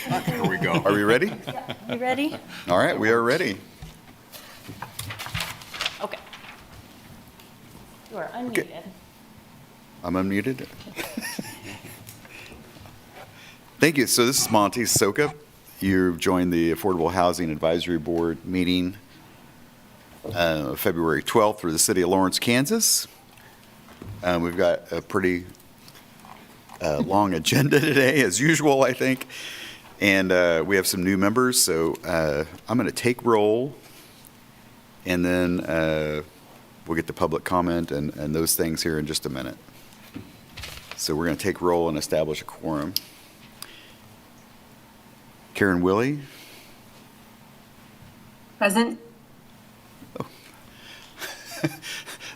Here we go. Are we ready? You ready? All right, we are ready. Okay. You are unmuted. I'm unmuted. Thank you. So this is Monty Sokup. You've joined the Affordable Housing Advisory Board meeting February 12th through the city of Lawrence, Kansas. We've got a pretty long agenda today, as usual, I think. And we have some new members, so I'm going to take roll, and then we'll get the public comment and those things here in just a minute. So we're going to take roll and establish a quorum. Karen Willie. Present.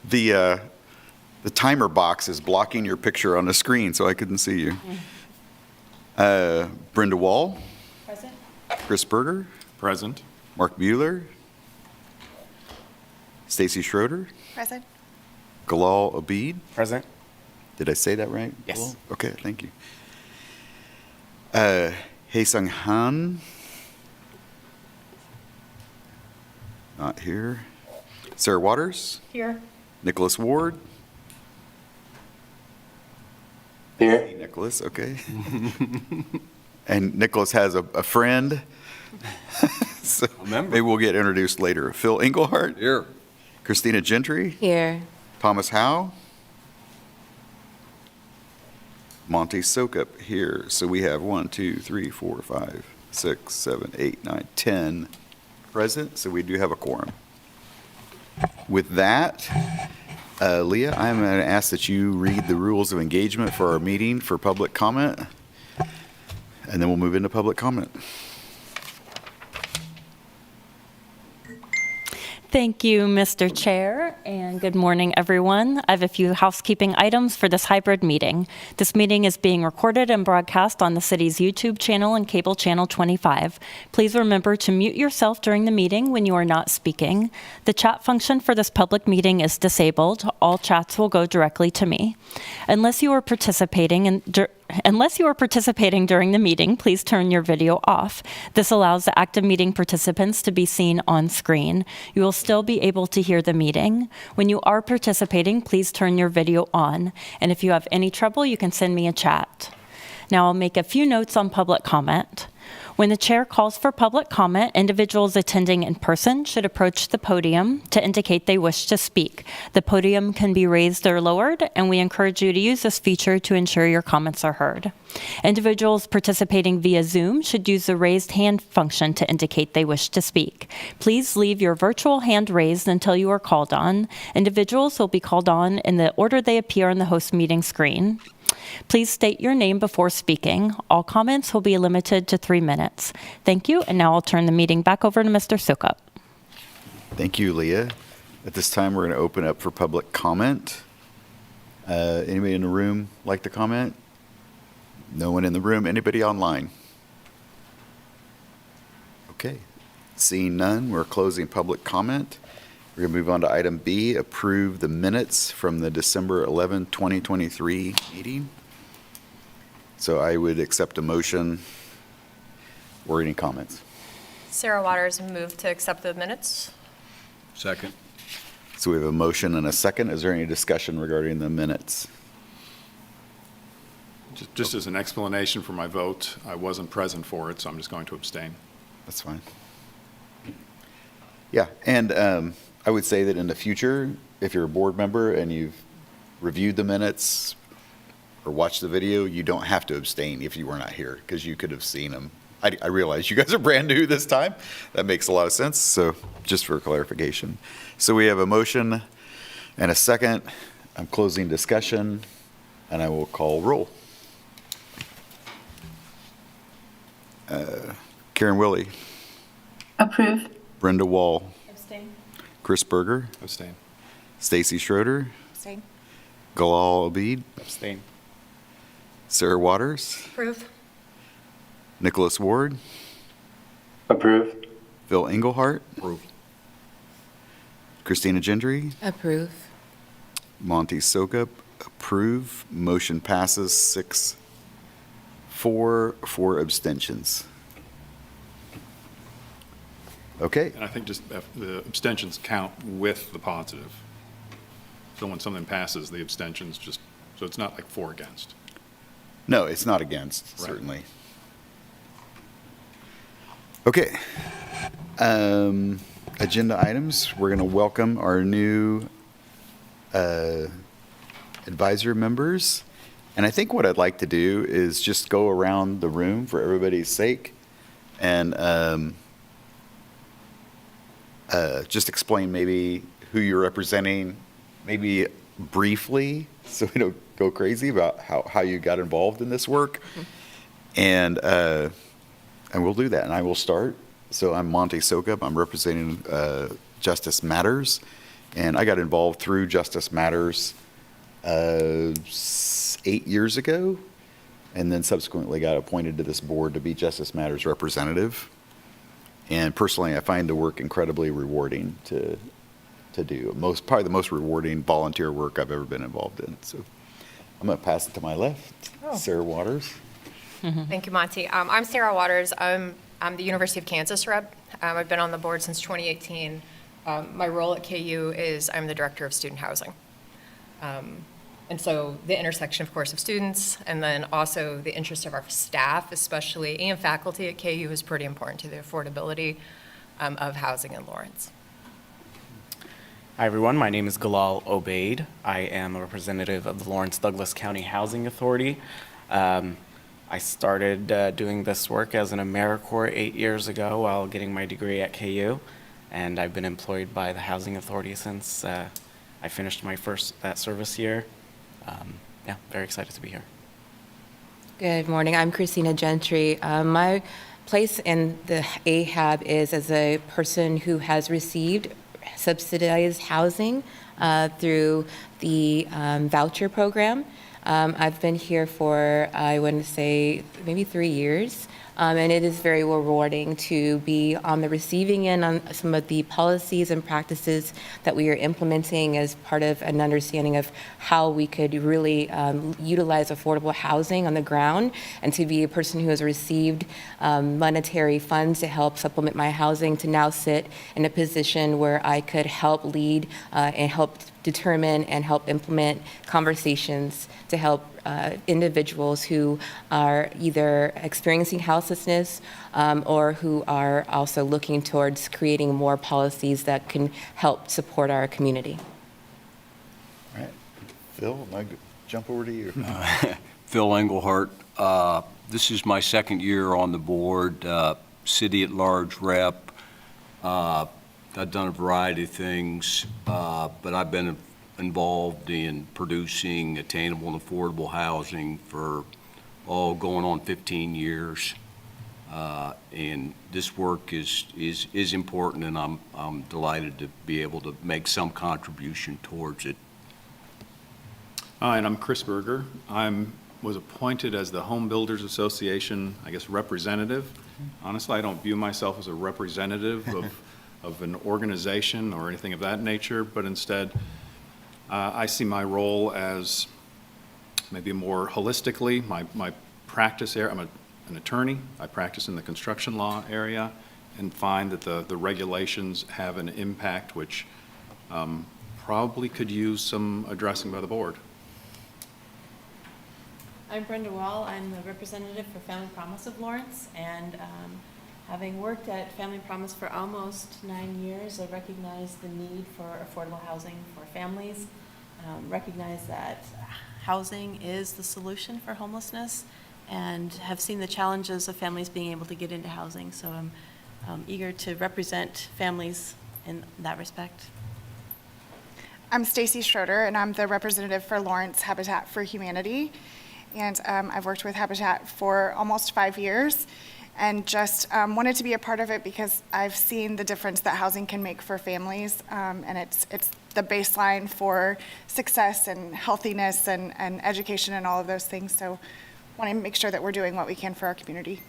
The timer box is blocking your picture on the screen, so I couldn't see you. Brenda Wall. Present. Chris Berger. Present. Mark Bueller. Stacie Schroeder. Present. Gallal Obeid. Present. Did I say that right? Yes. Gallal? Okay, thank you. Hye-Sung Han. Not here. Sarah Waters. Here. Nicholas Ward. Here. Hey, Nicholas, okay. And Nicholas has a friend. So member. maybe we'll get introduced later. Phil Englehart. Here. Christina Gentry. Here. Thomas Howe. Monty Sokup here. So we have 1, 2, 3, 4, 5, 6, 7, 8, 9, 10 present. So we do have a quorum. With that, Leah, I'm going to ask that you read the rules of engagement for our meeting for public comment, and then we'll move into public comment. Thank you, Mr. Chair, and good morning, everyone. I have a few housekeeping items for this hybrid meeting. This meeting is being recorded and broadcast on the city's YouTube channel and cable channel 25. Please remember to mute yourself during the meeting when you are not speaking. The chat function for this public meeting is disabled. All chats will go directly to me. Unless you are participating during the meeting, please turn your video off. This allows the active meeting participants to be seen on screen. You will still be able to hear the meeting. When you are participating, please turn your video on. And if you have any trouble, you can send me a chat. Now I'll make a few notes on public comment. When the chair calls for public comment, individuals attending in person should approach the podium to indicate they wish to speak. The podium can be raised or lowered, and we encourage you to use this feature to ensure your comments are heard. Individuals participating via Zoom should use the raised hand function to indicate they wish to speak. Please leave your virtual hand raised until you are called on. Individuals will be called on in the order they appear on the host meeting screen. Please state your name before speaking. All comments will be limited to 3 minutes. Thank you, and now I'll turn the meeting back over to Mr. Sokup. Thank you, Leah. At this time, we're going to open up for public comment. Anybody in the room like to comment? No one in the room. Anybody online? Okay. Seeing none, we're closing public comment. We're going to move on to item B, approve the minutes from the December 11, 2023 meeting. So I would accept a motion or any comments. Sarah Waters moved to accept the minutes. Second. So we have a motion and a second. Is there any discussion regarding the minutes? Just as an explanation for my vote, I wasn't present for it, so I'm just going to abstain. That's fine. Yeah, and I would say that in the future, if you're a board member and you've reviewed the minutes or watched the video, you don't have to abstain if you were not here, because you could have seen them. I realize you guys are brand new this time. That makes a lot of sense, so just for clarification. So we have a motion and a second. I'm closing discussion, and I will call roll. Karen Willie. Approve. Brenda Wall. Abstain. Chris Berger. Abstain. Stacie Schroeder. Same. Gallal Obeid. Abstain. Sarah Waters. Approve. Nicholas Ward. Approve. Phil Englehart. Approve. Christina Gentry. Approve. Monty Sokup. Approve. Motion passes 6-4, 4 abstentions. Okay, And I think just the abstentions count with the positive. So when something passes, the abstentions just, so it's not like 4 against. no, it's not against, Right. certainly. Okay. Agenda items, we're going to welcome our new advisor members. And I think what I'd like to do is just go around the room for everybody's sake and just explain maybe who you're representing, maybe briefly, so we don't go crazy about how you got involved in this work. And we'll do that, and I will start. So I'm Monte Sokup. I'm representing Justice Matters, and I got involved through Justice Matters 8 years ago, and then subsequently got appointed to this board to be Justice Matters representative. And personally, I find the work incredibly rewarding to do. Probably the most rewarding volunteer work I've ever been involved in. So I'm going to pass it to my left, Sarah Waters. Thank you, Monty. I'm Sarah Waters. I'm the University of Kansas rep. I've been on the board since 2018. My role at KU is I'm the director of student housing. And so the intersection, of course, of students, and then also the interest of our staff, especially, and faculty at KU is pretty important to the affordability of housing in Lawrence. Hi, everyone. My name is Gallal Obeid. I am a representative of the Lawrence Douglas County Housing Authority. I started doing this work as an AmeriCorps 8 years ago while getting my degree at KU, and I've been employed by the Housing Authority since I finished my first service year. Yeah, very excited to be here. Good morning. I'm Christina Gentry. My place in the AHAB is as a person who has received subsidized housing through the voucher program. I've been here for, I want to say, maybe 3 years. And it is very rewarding to be on the receiving end on some of the policies and practices that we are implementing as part of an understanding of how we could really utilize affordable housing on the ground, and to be a person who has received monetary funds to help supplement my housing, to now sit in a position where I could help lead and help determine and help implement conversations to help individuals who are either experiencing houselessness or who are also looking towards creating more policies that can help support our community. All right. Phil, I jump over to you. Phil Engelhardt. This is my second year on the board, city at large rep. I've done a variety of things, but I've been involved in producing attainable and affordable housing for, going on 15 years. And this work is important, and I'm delighted to be able to make some contribution towards it. And I'm Chris Berger. Was appointed as the Homebuilders Association, I guess, representative. Honestly, I don't view myself as a representative of an organization or anything of that nature, but instead, I see my role as maybe more holistically, my practice area. I'm an attorney. I practice in the construction law area and find that the regulations have an impact which probably could use some addressing by the board. I'm Brenda Wall. I'm the representative for Family Promise of Lawrence, and having worked at Family Promise for almost 9 years, I recognize the need for affordable housing for families, recognize that housing is the solution for homelessness, and have seen the challenges of families being able to get into housing. So I'm eager to represent families in that respect. I'm Stacie Schroeder, and I'm the representative for Lawrence Habitat for Humanity. And I've worked with Habitat for almost 5 years, and just wanted to be a part of it because I've seen the difference that housing can make for families, and it's the baseline for success and healthiness and education and all of those things. So want to make sure that we're doing what we can for our community.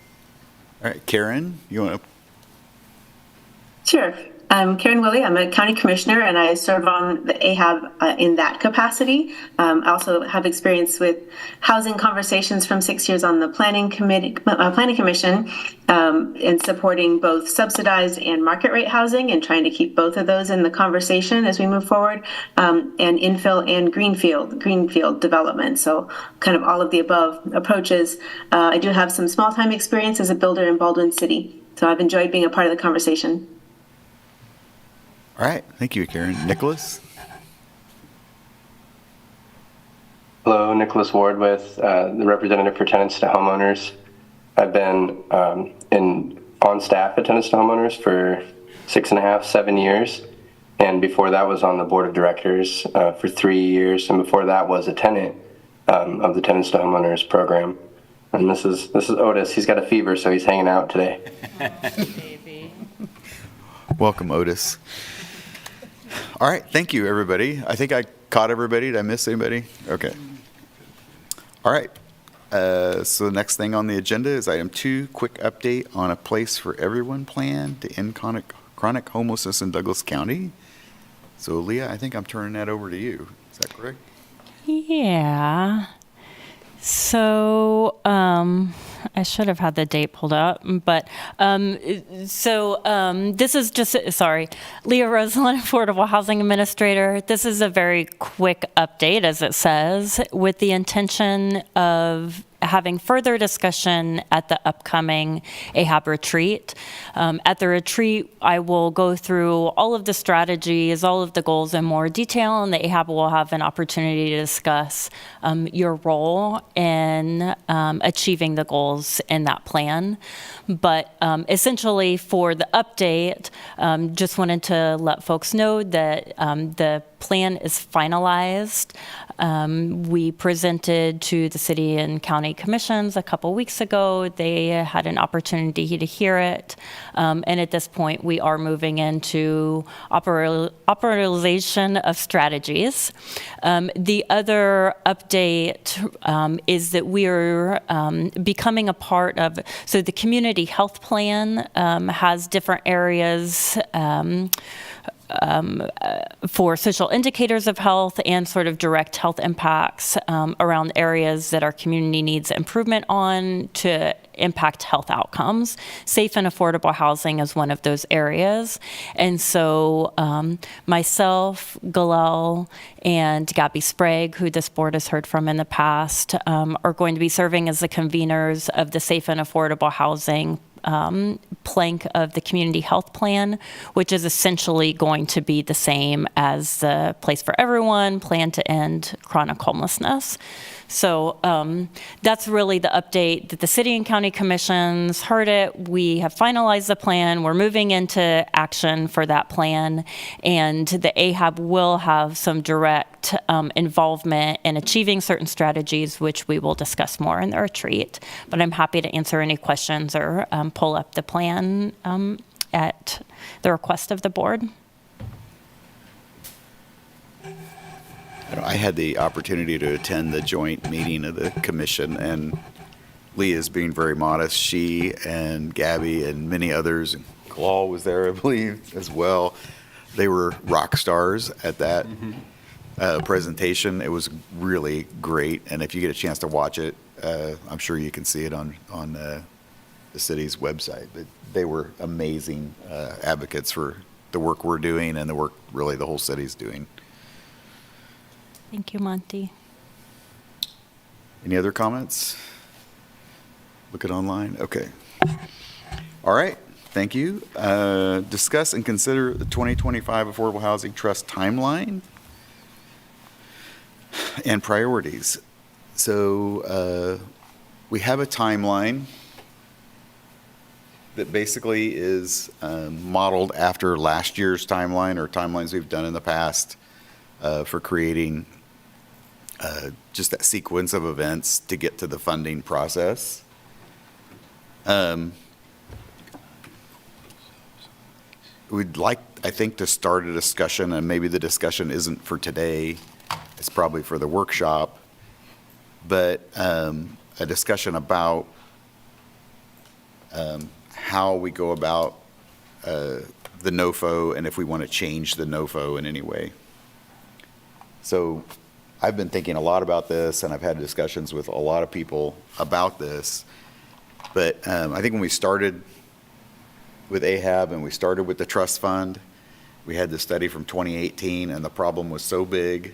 All right, Karen, you want to? Sure. I'm Karen Willie. I'm a county commissioner, and I serve on the AHAB in that capacity. I also have experience with housing conversations from 6 years on the planning commission, in supporting both subsidized and market rate housing, and trying to keep both of those in the conversation as we move forward, and infill and greenfield development. So kind of all of the above approaches. I do have some small time experience as a builder in Baldwin City, so I've enjoyed being a part of the conversation. All right, thank you, Karen. Nicholas? Hello, Nicholas Ward with the representative for Tenants to Homeowners. I've been on staff at Tenants to Homeowners for 6.5, 7 years. And before that was on the board of directors for 3 years. And before that was a tenant of the Tenants to Homeowners program. And this is Otis. He's got a fever, so he's hanging out today. Baby. Welcome, Otis. All right, thank you, everybody. I think I caught everybody. Did I miss anybody? Okay. All right. So the next thing on the agenda is item 2, quick update on a Place for Everyone plan to end chronic homelessness in Douglas County. So Leah, I think I'm turning that over to you. Is that correct? Yeah. So I should have had the date pulled up, but this is just, Leah Roseland, Affordable Housing Administrator. This is a very quick update, as it says, with the intention of having further discussion at the upcoming AHAB retreat. At the retreat, I will go through all of the strategies, all of the goals in more detail, and the AHAB will have an opportunity to discuss your role in achieving the goals in that plan. But essentially for the update, just wanted to let folks know that the plan is finalized. We presented to the city and county commissions a couple weeks ago. They had an opportunity to hear it. And at this point, we are moving into operationalization of strategies. The other update is that we are becoming a part of, so the community health plan has different areas for social indicators of health and sort of direct health impacts around areas that our community needs improvement on to impact health outcomes. Safe and affordable housing is one of those areas. And so myself, Gallal, and Gabby Sprague, who this board has heard from in the past, are going to be serving as the conveners of the Safe and Affordable Housing plank of the community health plan, which is essentially going to be the same as the Place for Everyone plan to end chronic homelessness. So that's really the update that the city and county commissions heard it. We have finalized the plan. We're moving into action for that plan. And the AHAB will have some direct involvement in achieving certain strategies, which we will discuss more in the retreat. But I'm happy to answer any questions or pull up the plan at the request of the board. I had the opportunity to attend the joint meeting of the commission, and Leah's being very modest. She and Gabby and many others, and Gallal was there, I believe, as well. They were rock stars at that presentation. It was really great, and if you get a chance to watch it, I'm sure you can see it on the city's website. But they were amazing advocates for the work we're doing and the work really the whole city's doing. Thank you, Monty. Any other comments? Look it online? Okay. All right, thank you. Discuss and consider the 2025 Affordable Housing Trust timeline and priorities. So we have a timeline that basically is modeled after last year's timeline or timelines we've done in the past for creating just that sequence of events to get to the funding process. We'd like, I think, to start a discussion, and maybe the discussion isn't for today, it's probably for the workshop, but a discussion about how we go about the NOFO and if we want to change the NOFO in any way. So I've been thinking a lot about this, and I've had discussions with a lot of people about this. But I think when we started with AHAB and we started with the trust fund, we had the study from 2018, and the problem was so big.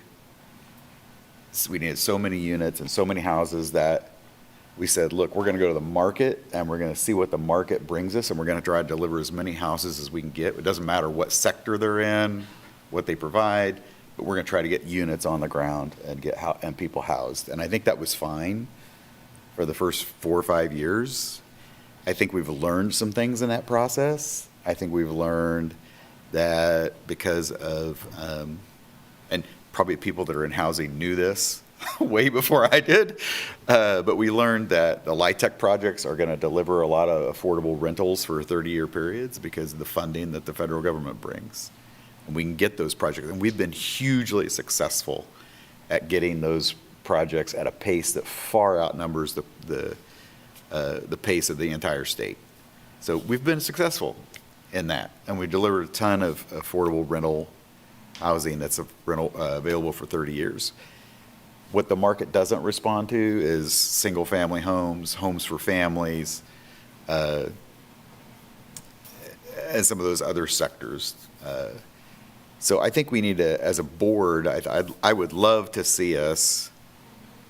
We needed so many units and so many houses that we said, look, we're going to go to the market, and we're going to see what the market brings us, and we're going to try to deliver as many houses as we can get. It doesn't matter what sector they're in, what they provide, but we're going to try to get units on the ground and get and people housed. And I think that was fine for the first 4 or 5 years. I think we've learned some things in that process. I think we've learned that because of, and probably people that are in housing knew this way before I did, but we learned that the LIHTC projects are going to deliver a lot of affordable rentals for 30-year periods because of the funding that the federal government brings. And we can get those projects. And we've been hugely successful at getting those projects at a pace that far outnumbers the pace of the entire state. So we've been successful in that. And we delivered a ton of affordable rental housing that's available for 30 years. What the market doesn't respond to is single-family homes, homes for families, and some of those other sectors. So I think we need to, as a board, I would love to see us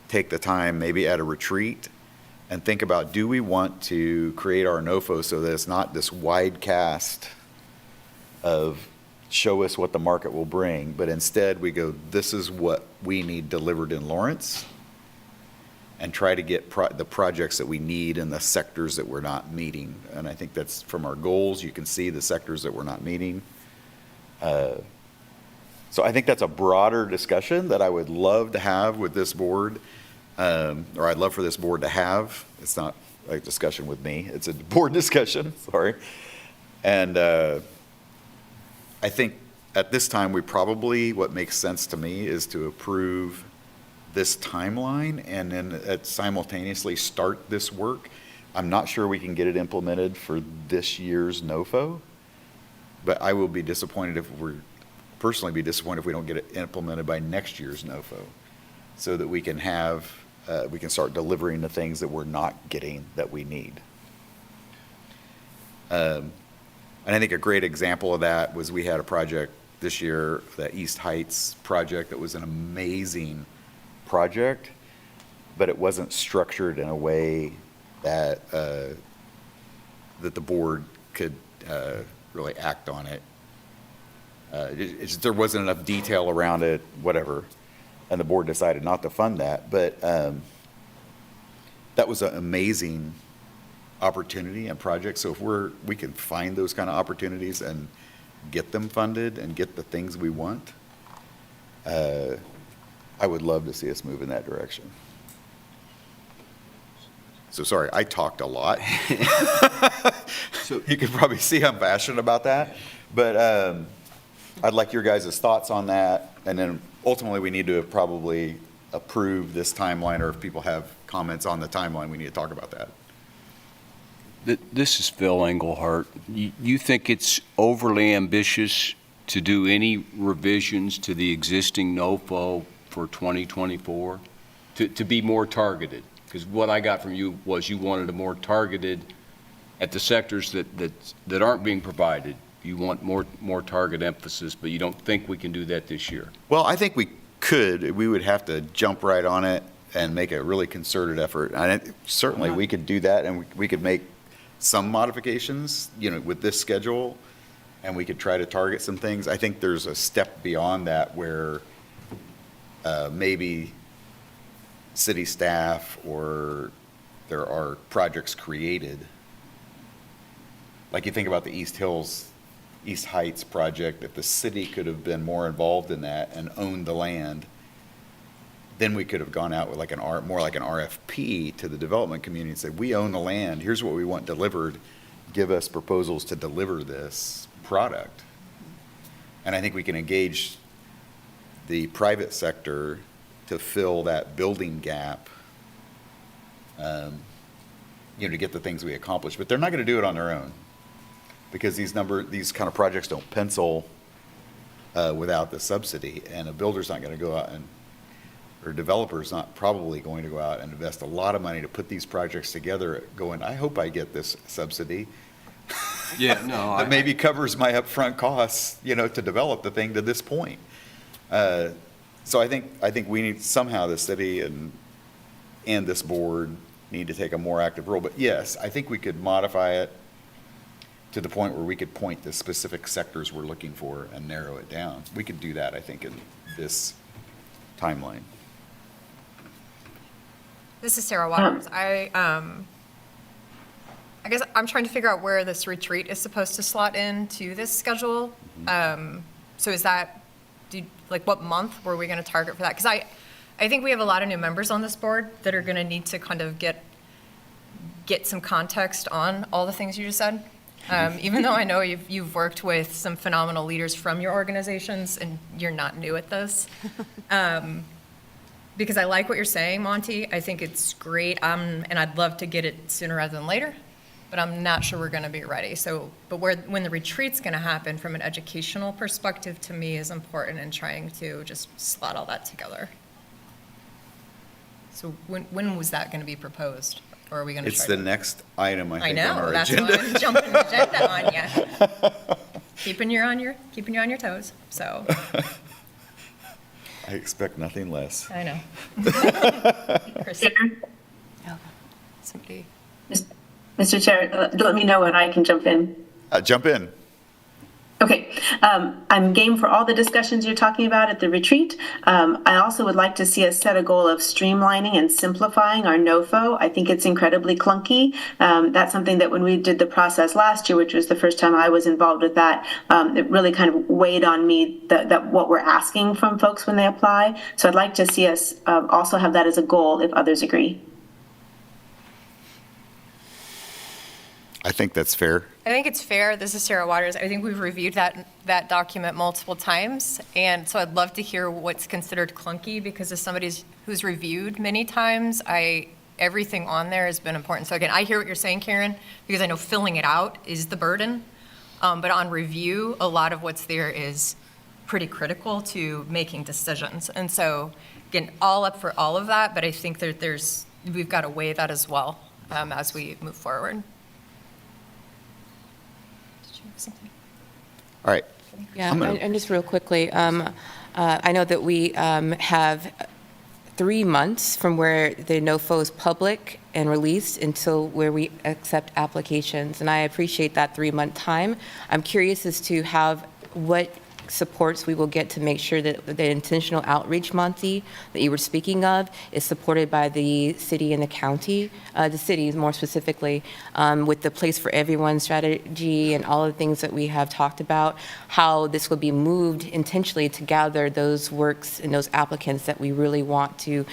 take the time, maybe at a retreat, and think about, do we want to create our NOFO so that it's not this wide cast of show us what the market will bring, but instead we go, this is what we need delivered in Lawrence, and try to get the projects that we need in the sectors that we're not meeting. And I think that's from our goals. You can see the sectors that we're not meeting. So I think that's a broader discussion that I would love to have with this board, or I'd love for this board to have. It's not a discussion with me. It's a board discussion, sorry. And I think at this time, what makes sense to me is to approve this timeline and then simultaneously start this work. I'm not sure we can get it implemented for this year's NOFO, but I will be disappointed if personally be disappointed if we don't get it implemented by next year's NOFO, so that we can start delivering the things that we're not getting that we need. And I think a great example of that was we had a project this year, the East Heights project, that was an amazing project, but it wasn't structured in a way that that the board could really act on it. There wasn't enough detail around it, whatever, and the board decided not to fund that. But that was an amazing opportunity and project. So if we can find those kind of opportunities and get them funded and get the things we want, I would love to see us move in that direction. So sorry, I talked a lot. So you can probably see I'm passionate about that. But I'd like your guys' thoughts on that. And then ultimately we need to probably approve this timeline, or if people have comments on the timeline, we need to talk about that. This is Phil Englehart. You think it's overly ambitious to do any revisions to the existing NOFO for 2024 to be more targeted? Because what I got from you was you wanted a more targeted at the sectors that aren't being provided. You want more target emphasis, but you don't think we can do that this year? Well, I think we could. We would have to jump right on it and make a really concerted effort. And certainly we could do that, and we could make some modifications, with this schedule, and we could try to target some things. I think there's a step beyond that where maybe city staff or there are projects created. Like you think about the East Heights project, if the city could have been more involved in that and owned the land, then we could have gone out with more like an RFP to the development community and said, we own the land, here's what we want delivered, give us proposals to deliver this product. And I think we can engage the private sector to fill that building gap, to get the things we accomplish. But they're not going to do it on their own. because these kind of projects don't pencil without the subsidy, and a builder's not going to go out or developer's not probably going to go out and invest a lot of money to put these projects together, going, I hope I get this subsidy. Yeah, no, That maybe covers my upfront costs, to develop the thing to this point. So I think we need, somehow the city and this board need to take a more active role. But yes, I think we could modify it to the point where we could point the specific sectors we're looking for and narrow it down. We could do that, I think, in this timeline. This is Sarah Waters. I guess I'm trying to figure out where this retreat is supposed to slot into this schedule. So is that, what month were we going to target for that? Because I think we have a lot of new members on this board that are going to need to kind of get some context on all the things you just said. Even though I know you've worked with some phenomenal leaders from your organizations and you're not new at this. Because I like what you're saying, Monty. I think it's great, and I'd love to get it sooner rather than later, but I'm not sure we're going to be ready. So, but when the retreat's going to happen from an educational perspective, to me, is important in trying to just slot all that together. So when was that going to be proposed? Or are we going to It's the next item, I think, on our that's agenda. why I'm jumping the agenda on you. Keeping you on your toes, so. I expect nothing less. I know. Chris, somebody. Mr. Chair, let me know when I can jump in. Jump in. Okay, I'm game for all the discussions you're talking about at the retreat. I also would like to see us set a goal of streamlining and simplifying our NOFO. I think it's incredibly clunky. That's something that when we did the process last year, which was the first time I was involved with that, it really kind of weighed on me that what we're asking from folks when they apply. So I'd like to see us also have that as a goal if others agree. I think that's fair. I think it's fair. This is Sarah Waters. I think we've reviewed that document multiple times, and so I'd love to hear what's considered clunky, because as somebody who's reviewed many times, everything on there has been important. So again, I hear what you're saying, Karen, because I know filling it out is the burden, but on review, a lot of what's there is pretty critical to making decisions. And so again, all up for all of that, but I think that we've got to weigh that as well as we move forward. All right. Yeah, and just real quickly, I know that we have 3 months from where the NOFO is public and released until where we accept applications, and I appreciate that 3-month time. I'm curious as to what supports we will get to make sure that the intentional outreach, Monty, that you were speaking of, is supported by the city and the county, the cities more specifically, with the Place for Everyone strategy and all of the things that we have talked about, how this will be moved intentionally to gather those works and those applicants that we really want to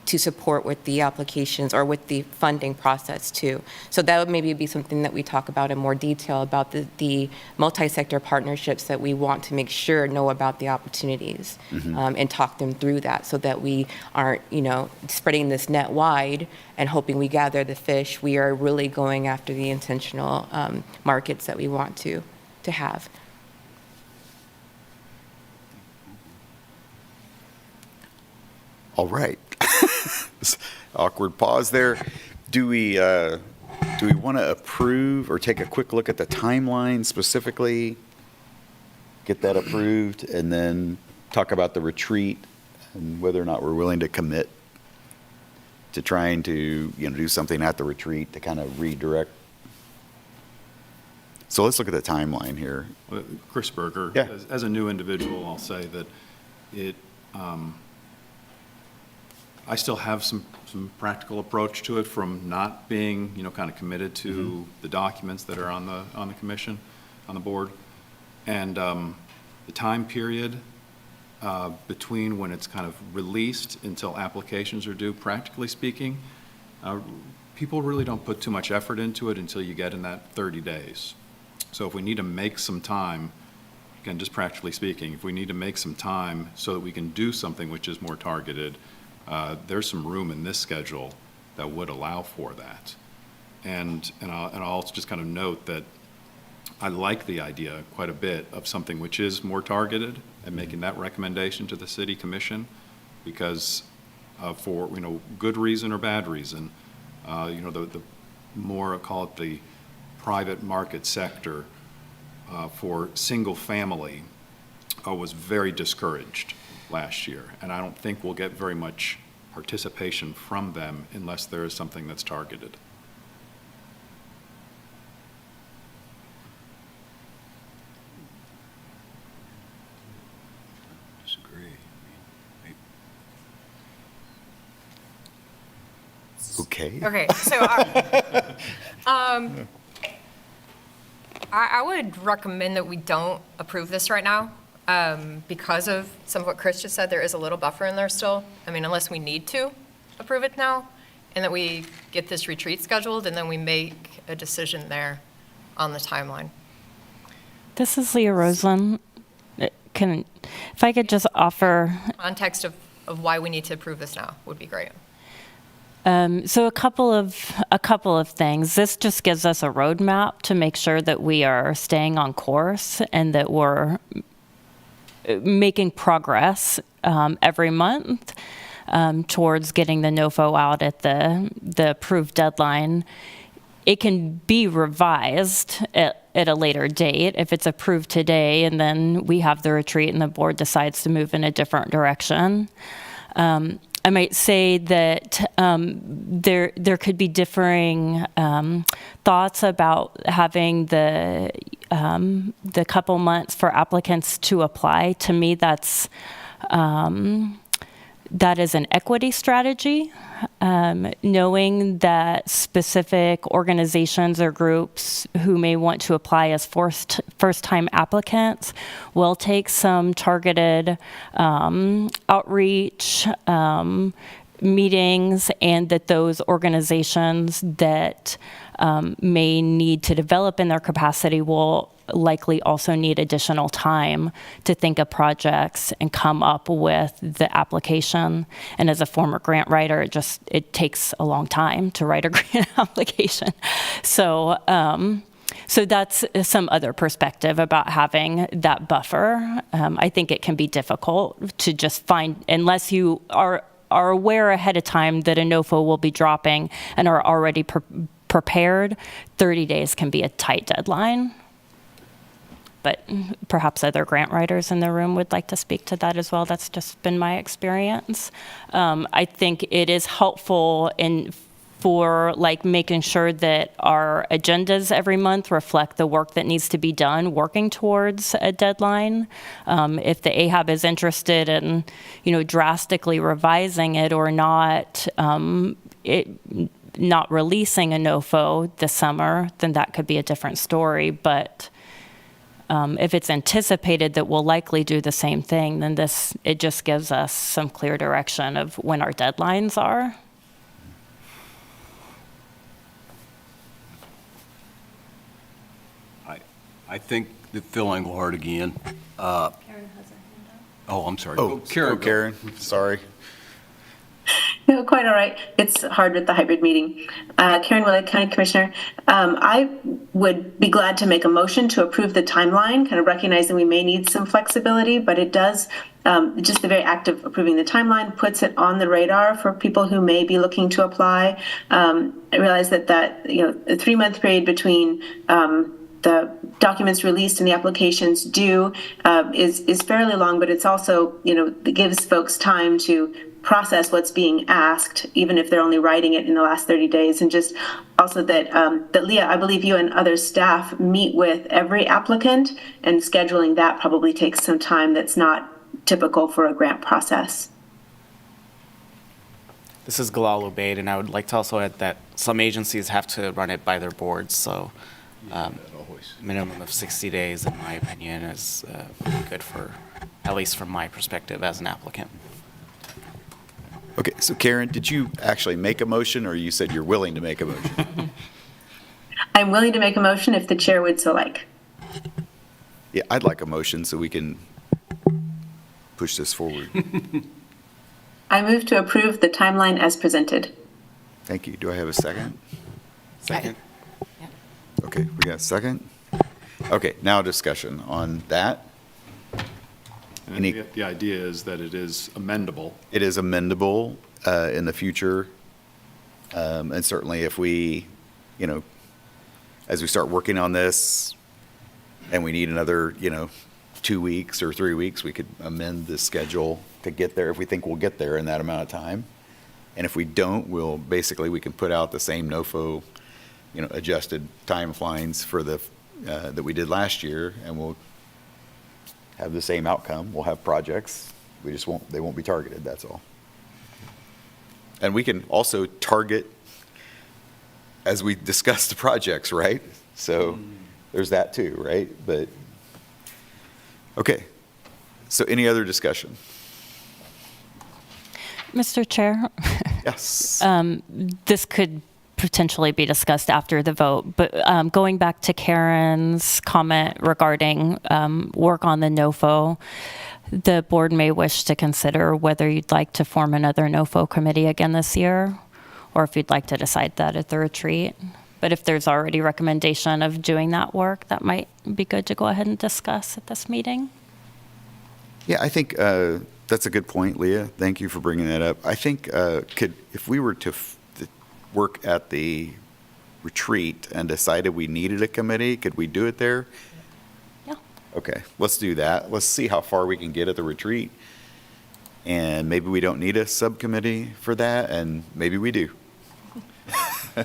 support with the applications or with the funding process too. So that would maybe be something that we talk about in more detail about the multi-sector partnerships that we want to make sure know about the opportunities and talk them through that so that we aren't, spreading this net wide and hoping we gather the fish. We are really going after the intentional markets that we want to have. All right. Awkward pause there. Do we want to approve or take a quick look at the timeline specifically? Get that approved and then talk about the retreat and whether or not we're willing to commit to trying to, do something at the retreat to kind of redirect. So let's look at the timeline here. Chris Berger, Yeah. as a new individual, I'll say that I still have some practical approach to it from not being, kind of committed to the documents that are on the commission, on the board. And the time period between when it's kind of released until applications are due, practically speaking, people really don't put too much effort into it until you get in that 30 days. So if we need to make some time, again, just practically speaking, if we need to make some time so that we can do something which is more targeted, there's some room in this schedule that would allow for that. And I'll also just kind of note that I like the idea quite a bit of something which is more targeted and making that recommendation to the city commission, because for, good reason or bad reason, the more, I'll call it the private market sector for single family was very discouraged last year. And I don't think we'll get very much participation from them unless there is something that's targeted. Disagree. Okay. Okay, so I would recommend that we don't approve this right now because of some of what Chris just said. There is a little buffer in there still. I mean, unless we need to approve it now, and that we get this retreat scheduled, and then we make a decision there on the timeline. This is Leah Rosen. If I could just offer. Context of why we need to approve this now would be great. So a couple of things. This just gives us a roadmap to make sure that we are staying on course and that we're making progress every month towards getting the NOFO out at the approved deadline. It can be revised at a later date if it's approved today, and then we have the retreat and the board decides to move in a different direction. I might say that there could be differing thoughts about having the couple months for applicants to apply. To me, that is an equity strategy, knowing that specific organizations or groups who may want to apply as first-time applicants will take some targeted outreach meetings, and that those organizations that may need to develop in their capacity will likely also need additional time to think of projects and come up with the application. And as a former grant writer, it takes a long time to write a grant application. So that's some other perspective about having that buffer. I think it can be difficult to just find, unless you are aware ahead of time that a NOFO will be dropping and are already prepared, 30 days can be a tight deadline. But perhaps other grant writers in the room would like to speak to that as well. That's just been my experience. I think it is helpful for making sure that our agendas every month reflect the work that needs to be done working towards a deadline. If the AHAB is interested in, drastically revising it or not releasing a NOFO this summer, then that could be a different story. But if it's anticipated that we'll likely do the same thing, then it just gives us some clear direction of when our deadlines are. I think that Phil Englehart again. Karen has her hand up. Oh, I'm sorry. Karen, sorry. No, quite all right. It's hard with the hybrid meeting. Karen Willett, County Commissioner. I would be glad to make a motion to approve the timeline, kind of recognizing we may need some flexibility, but it does, just the very act of approving the timeline puts it on the radar for people who may be looking to apply. I realize that a 3-month period between the documents released and the applications due is fairly long, but it's also, it gives folks time to process what's being asked, even if they're only writing it in the last 30 days. And just also that Leah, I believe you and other staff meet with every applicant, and scheduling that probably takes some time that's not typical for a grant process. This is Gallal, Obeid, and I would like to also add that some agencies have to run it by their boards, so minimum of 60 days, in my opinion, is good for, at least from my perspective as an applicant. Okay, so Karen, did you actually make a motion, or you said you're willing to make a motion? I'm willing to make a motion if the chair would so like. Yeah, I'd like a motion so we can push this forward. I move to approve the timeline as presented. Thank you. Do I have a second? Second. Okay, we got a second. Okay, now discussion on that. And Any- the idea is that it is amendable. It is amendable in the future. And certainly if we, as we start working on this and we need another, 2 weeks or 3 weeks, we could amend the schedule to get there if we think we'll get there in that amount of time. And if we don't, we can put out the same NOFO, adjusted timelines for that we did last year, and we'll have the same outcome. We'll have projects. They won't be targeted, that's all. And we can also target as we discuss the projects, right? So there's that too, right? But, okay. So any other discussion? Mr. Chair, Yes. this could potentially be discussed after the vote, but going back to Karen's comment regarding work on the NOFO, the board may wish to consider whether you'd like to form another NOFO committee again this year, or if you'd like to decide that at the retreat. But if there's already recommendation of doing that work, that might be good to go ahead and discuss at this meeting. Yeah, I think that's a good point, Leah. Thank you for bringing that up. I think if we were to work at the retreat and decided we needed a committee, could we do it there? Yeah. Okay, let's do that. Let's see how far we can get at the retreat. And maybe we don't need a subcommittee for that, and maybe we do.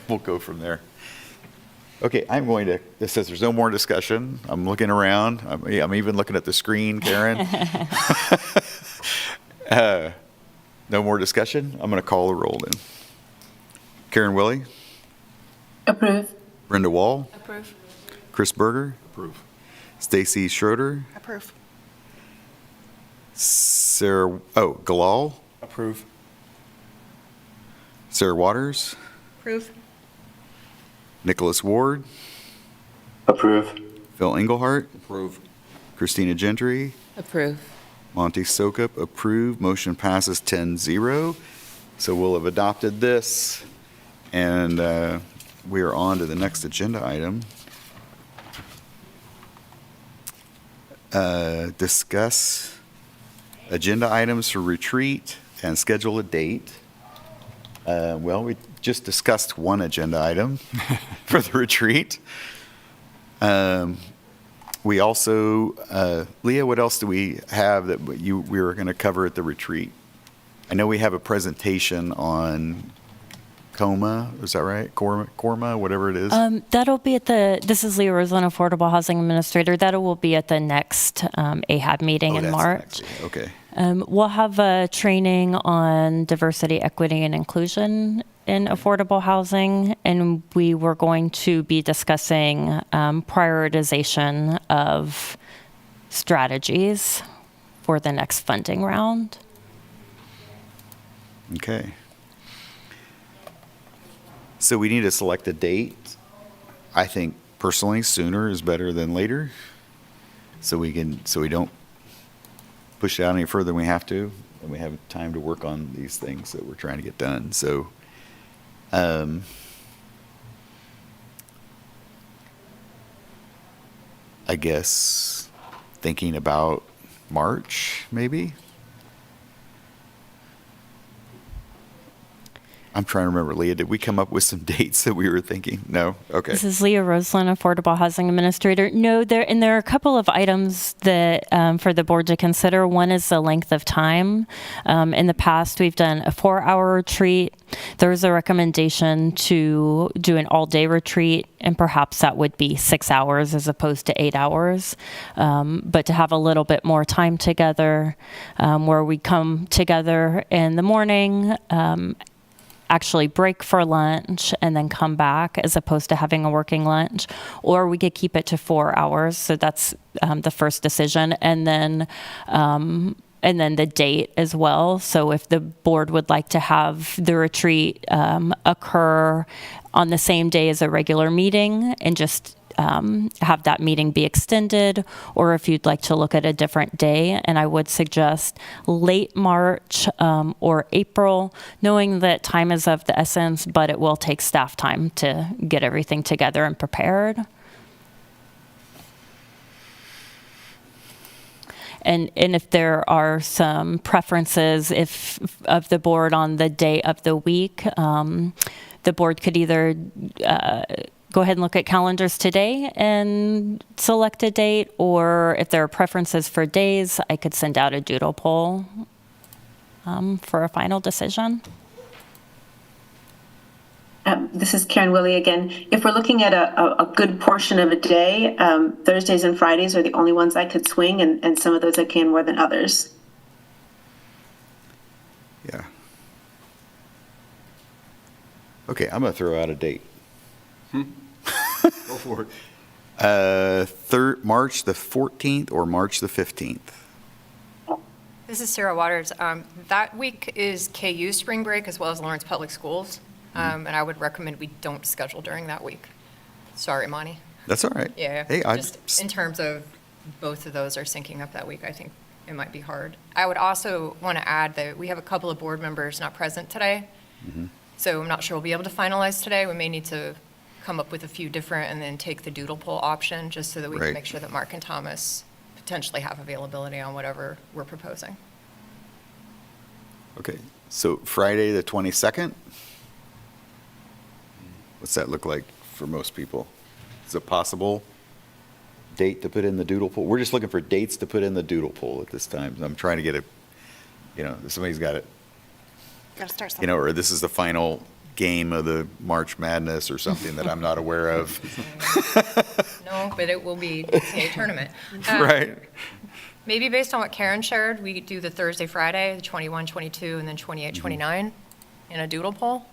We'll go from there. Okay, I'm going to, it says there's no more discussion. I'm looking around. I'm even looking at the screen, Karen. No more discussion? I'm going to call the roll then. Karen Willie? Approve. Brenda Wall? Approve. Chris Berger? Approve. Stacie Schroeder? Approve. Gallal? Approve. Sarah Waters? Approve. Nicholas Ward? Approve. Phil Englehart? Approve. Christina Gentry? Approve. Monty Sokup, approved. Motion passes 10-0. So we'll have adopted this, and we are on to the next agenda item. Discuss agenda items for retreat and schedule a date. Well, we just discussed one agenda item for the retreat. We also, Leah, what else do we have that we were going to cover at the retreat? I know we have a presentation on COMA, is that right? CORMA, whatever it is. That'll be at this is Leah Roslin, Affordable Housing Administrator. That will be at the next AHAB meeting in That's March. next, okay. We'll have a training on diversity, equity, and inclusion in affordable housing, and we were going to be discussing prioritization of strategies for the next funding round. Okay. So we need to select a date. I think personally sooner is better than later. So we don't push it out any further than we have to, and we have time to work on these things that we're trying to get done. So I guess thinking about March, maybe. I'm trying to remember, Leah, did we come up with some dates that we were thinking? No? Okay. This is Leah Roslin, Affordable Housing Administrator. No, there are a couple of items that for the board to consider. One is the length of time. In the past, we've done a 4-hour retreat. There was a recommendation to do an all-day retreat, and perhaps that would be 6 hours as opposed to 8 hours. But to have a little bit more time together, where we come together in the morning, actually break for lunch and then come back as opposed to having a working lunch, or we could keep it to 4 hours. So that's the first decision. And then the date as well. So if the board would like to have the retreat occur on the same day as a regular meeting and just have that meeting be extended, or if you'd like to look at a different day. And I would suggest late March or April, knowing that time is of the essence, but it will take staff time to get everything together and prepared. And if there are some preferences of the board on the day of the week, the board could either go ahead and look at calendars today and select a date, or if there are preferences for days, I could send out a doodle poll for a final decision. This is Karen Willie again. If we're looking at a good portion of a day, Thursdays and Fridays are the only ones I could swing, and some of those I can more than others. Yeah. Okay, I'm going to throw out a date. Go for it. March the 14th or March the 15th? This is Sarah Waters. That week is KU spring break as well as Lawrence Public Schools. And I would recommend we don't schedule during that week. Sorry, Monty. That's all right. Yeah, Hey, just in terms of both of those are syncing up that week, I think it might be hard. I would also want to add that we have a couple of board members not present today. So I'm not sure we'll be able to finalize today. We may need to come up with a few different and then take the doodle poll option just so that we Right. can make sure that Mark and Thomas potentially have availability on whatever we're proposing. Okay, so Friday the 22nd? What's that look like for most people? Is it possible date to put in the doodle poll? We're just looking for dates to put in the doodle poll at this time. I'm trying to get somebody's got it, Got to start something. or this is the final game of the March Madness or something that I'm not aware of. No, but it will be the NCAA tournament. Right. Maybe based on what Karen shared, we do the Thursday, Friday, the 21, 22, and then 28, 29 in a doodle poll,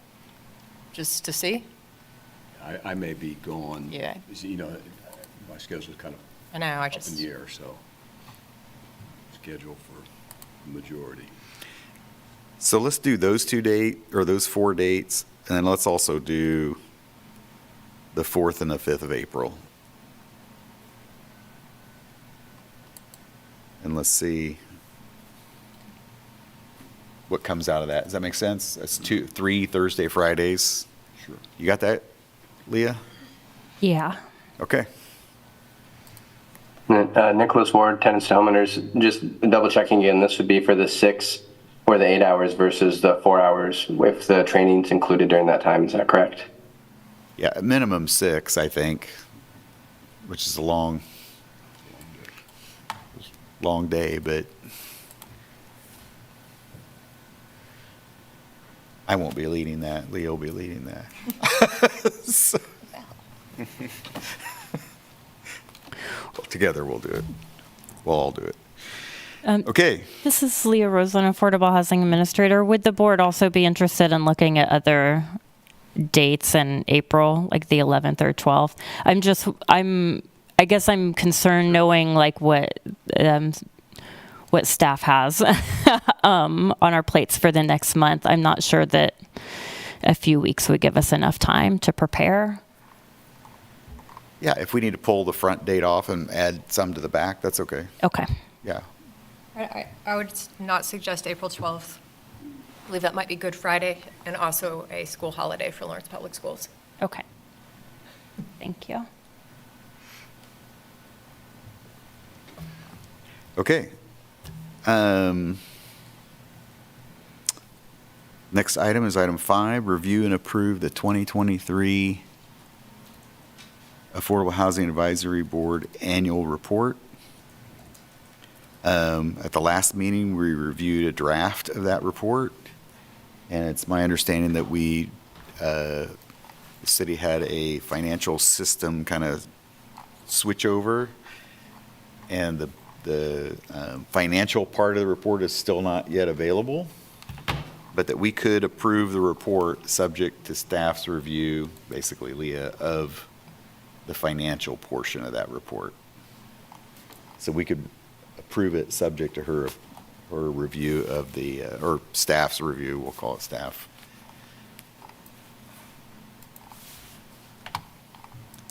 just to see. I may be gone. Yeah. My schedule's kind of I know, I up in just, the air, so schedule for the majority. So let's do those those 4 dates, and then let's also do the 4th and the 5th of April. And let's see what comes out of that. Does that make sense? That's 3 Thursday, Fridays. Sure. You got that, Leah? Yeah. Okay. Nicholas Ward, tenants to homeowners, just double checking again, this would be for the 6 or the 8 hours versus the 4 hours if the training's included during that time, is that correct? Yeah, a minimum 6, I think, which is a long day, but I won't be leading that. Leah will be leading that. So- Together we'll do it. We'll all do it. Okay. This is Leah Rosen, Affordable Housing Administrator. Would the board also be interested in looking at other dates in April, like the 11th or 12th? I guess I'm concerned knowing like what staff has on our plates for the next month. I'm not sure that a few weeks would give us enough time to prepare. Yeah, if we need to pull the front date off and add some to the back, that's okay. Okay. Yeah. I would not suggest April 12th. I believe that might be Good Friday and also a school holiday for Lawrence Public Schools. Okay. Thank you. Okay. Next item is item 5, review and approve the 2023 Affordable Housing Advisory Board Annual Report. At the last meeting, we reviewed a draft of that report, and it's my understanding that the city had a financial system kind of switch over, and the financial part of the report is still not yet available, but that we could approve the report subject to staff's review, basically, Leah, of the financial portion of that report. So we could approve it subject to her review of the, or staff's review, we'll call it staff.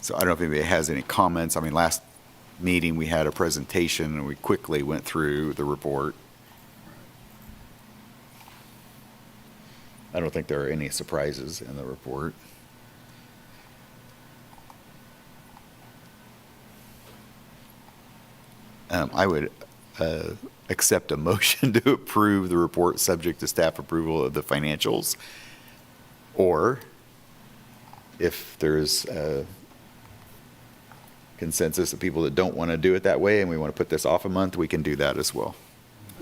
So I don't know if anybody has any comments. I mean, last meeting, we had a presentation and we quickly went through the report. I don't think there are any surprises in the report. I would accept a motion to approve the report subject to staff approval of the financials, or if there's a consensus of people that don't want to do it that way and we want to put this off a month, we can do that as well.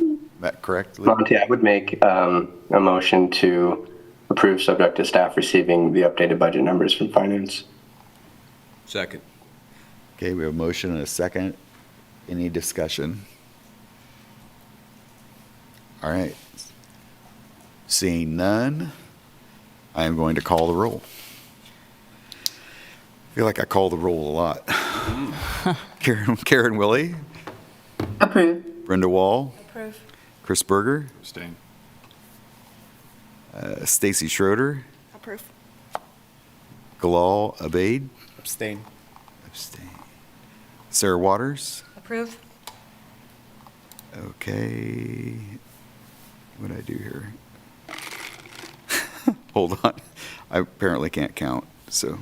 Is that correct, Lee? Monty, I would make a motion to approve subject to staff receiving the updated budget numbers from finance. Second. Okay, we have a motion and a second. Any discussion? All right. Seeing none, I am going to call the roll. I feel like I call the roll a lot. Karen Willie, Approve. Brenda Wall, Approve. Chris Berger, Abstain. Stacie Schroeder, Approve. Gallal Obeid, Abstain. abstain. Sarah Waters, Approve. okay. What did I do here? Hold on. I apparently can't count, so.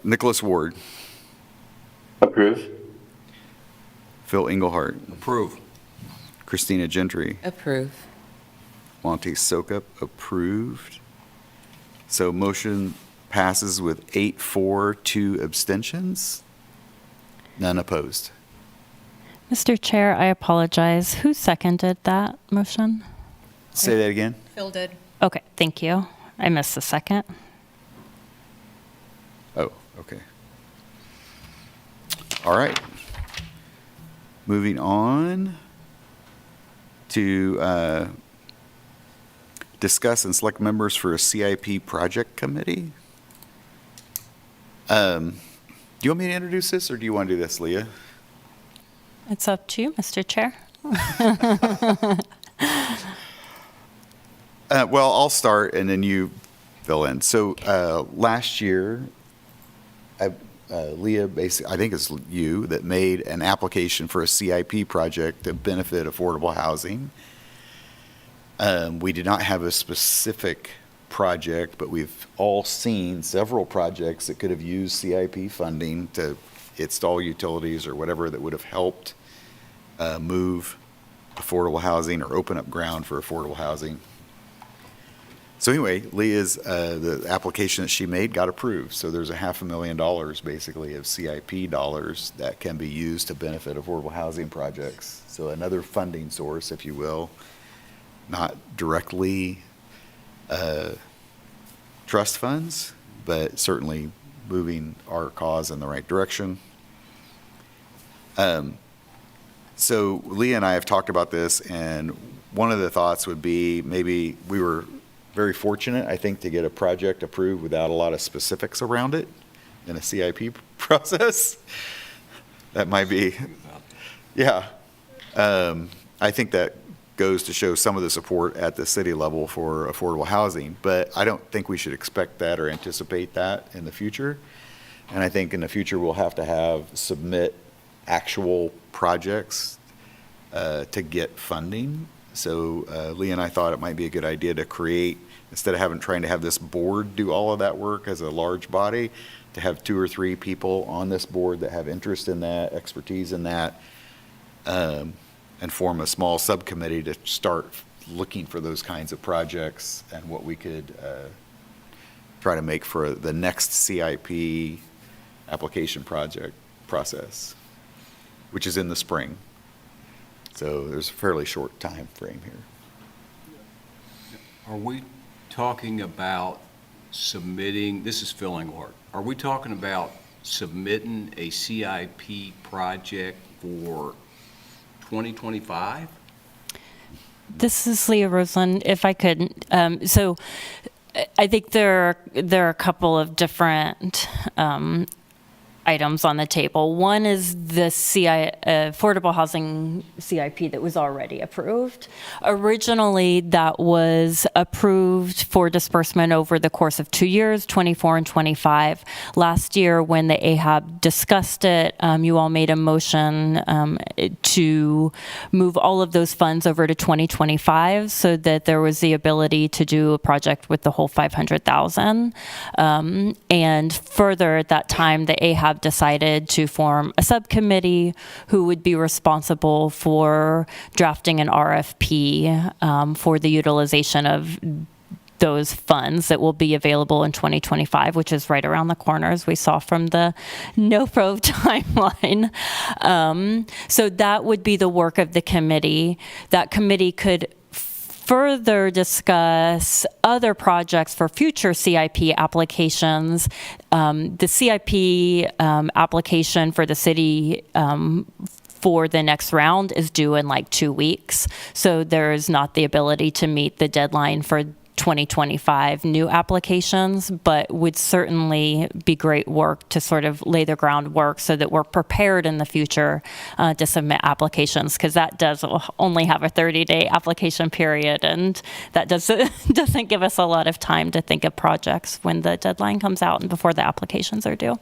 Nicholas Ward, Approve. Phil Englehart, Approve. Christina Gentry, Approve. Monty Sokup, approved. So motion passes with 8-4, 2 abstentions, none opposed. Mr. Chair, I apologize. Who seconded that motion? Say that again? Phil did. Okay, thank you. I missed the second. Oh, okay. All right. Moving on to discuss and select members for a CIP project committee. Do you want me to introduce this, or do you want to do this, Leah? It's up to you, Mr. Chair. Well, I'll start, and then you fill in. So last year, Leah, basically, I think it's you, that made an application for a CIP project to benefit affordable housing. We did not have a specific project, but we've all seen several projects that could have used CIP funding to install utilities or whatever that would have helped move affordable housing or open up ground for affordable housing. So anyway, Leah's, the application that she made got approved. So there's $500,000 basically of CIP dollars that can be used to benefit affordable housing projects. So another funding source, if you will, not directly trust funds, but certainly moving our cause in the right direction. So Leah and I have talked about this, and one of the thoughts would be maybe we were very fortunate, I think, to get a project approved without a lot of specifics around it in a CIP process. That might be, yeah. I think that goes to show some of the support at the city level for affordable housing, but I don't think we should expect that or anticipate that in the future. And I think in the future, we'll have to submit actual projects to get funding. So Lee and I thought it might be a good idea to create, instead of trying to have this board do all of that work as a large body, to have 2 or 3 people on this board that have interest in that, expertise in that, and form a small subcommittee to start looking for those kinds of projects and what we could try to make for the next CIP application project process, which is in the spring. So there's a fairly short time frame here. Are we talking about submitting, this is Phil Englehart, are we talking about submitting a CIP project for 2025? This is Leah Roseland, if I could. So I think there are a couple of different items on the table. One is the affordable housing CIP that was already approved. Originally, that was approved for disbursement over the course of 2 years, 24 and 25. Last year, when the AHAB discussed it, you all made a motion to move all of those funds over to 2025 so that there was the ability to do a project with the whole $500,000. And further, at that time, the AHAB have decided to form a subcommittee who would be responsible for drafting an RFP for the utilization of those funds that will be available in 2025, which is right around the corner, as we saw from the NOPRO timeline. So that would be the work of the committee. That committee could further discuss other projects for future CIP applications. The CIP application for the city for the next round is due in like 2 weeks. So there is not the ability to meet the deadline for 2025 new applications, but would certainly be great work to sort of lay the groundwork so that we're prepared in the future to submit applications, because that does only have a 30-day application period, and that doesn't give us a lot of time to think of projects when the deadline comes out and before the applications are due.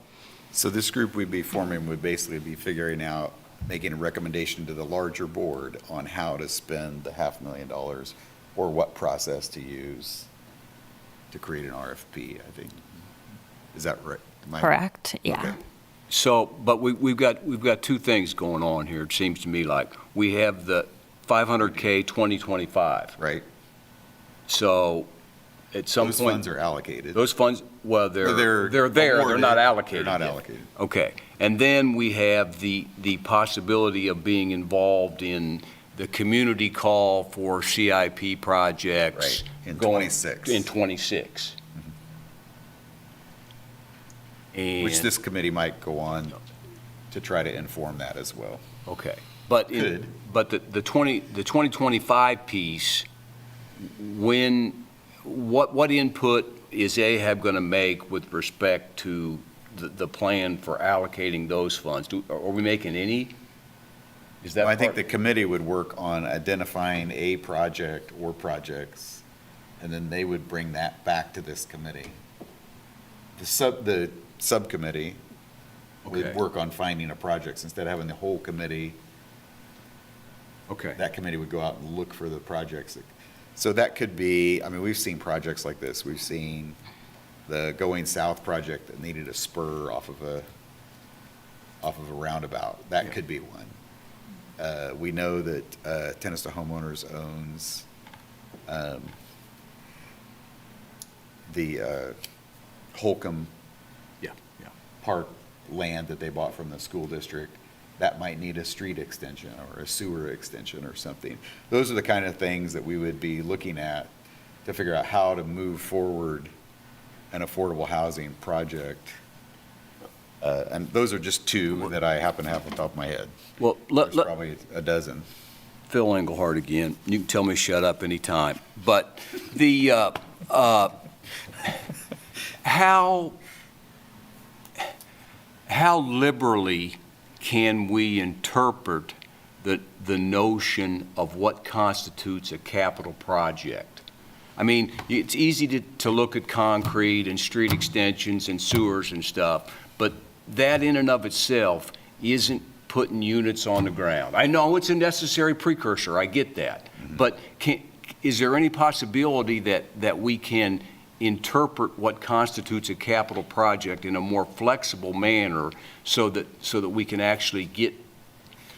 So this group we'd be forming would basically be figuring out, making a recommendation to the larger board on how to spend the $500,000 or what process to use to create an RFP, I think. Is that right? Correct, yeah. Okay. So, but we've got two things going on here, it seems to me like. We have the 500K 2025. Right. So at some point. Those funds are allocated. Those funds, well, they're there, awarded. they're not allocated. They're not yet. allocated. Okay. And then we have the possibility of being involved in the community call for CIP projects. Right, in going- 26. In 26. And, Which this committee might go on to try to inform that as well. okay. But Could. but the 2025 piece, what input is AHAB going to make with respect to the plan for allocating those funds? Are we making any? Is that I think part- the committee would work on identifying a project or projects, and then they would bring that back to this committee. The subcommittee Okay. would work on finding a projects. Instead of having the whole committee, Okay. that committee would go out and look for the projects. So that could be, I mean, we've seen projects like this. We've seen the Going South project that needed a spur off of a roundabout. That could be one. We know that Tennis to Homeowners owns the Holcomb Yeah, yeah. Park land that they bought from the school district. That might need a street extension or a sewer extension or something. Those are the kind of things that we would be looking at to figure out how to move forward an affordable housing project. And those are just two that I happen to have on top of my head. Well, There's probably a dozen. Phil Englehart again. You can tell me shut up anytime. But the, how liberally can we interpret the notion of what constitutes a capital project? I mean, it's easy to look at concrete and street extensions and sewers and stuff, but that in and of itself isn't putting units on the ground. I know it's a necessary precursor, I get that. But is there any possibility that we can interpret what constitutes a capital project in a more flexible manner so that we can actually get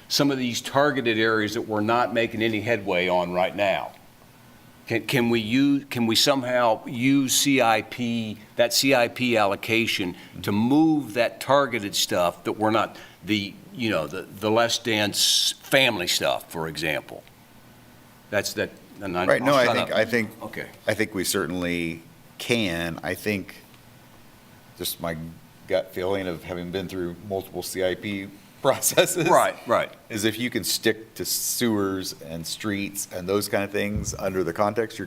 some of these targeted areas that we're not making any headway on right now? Can we somehow use CIP, that CIP allocation to move that targeted stuff that we're not, the less dense family stuff, for example? That's that. And Right, no, I'll shut up. I think Okay. we certainly can. I think just my gut feeling of having been through multiple CIP processes. Right. Is if you can stick to sewers and streets and those kind of things under the context,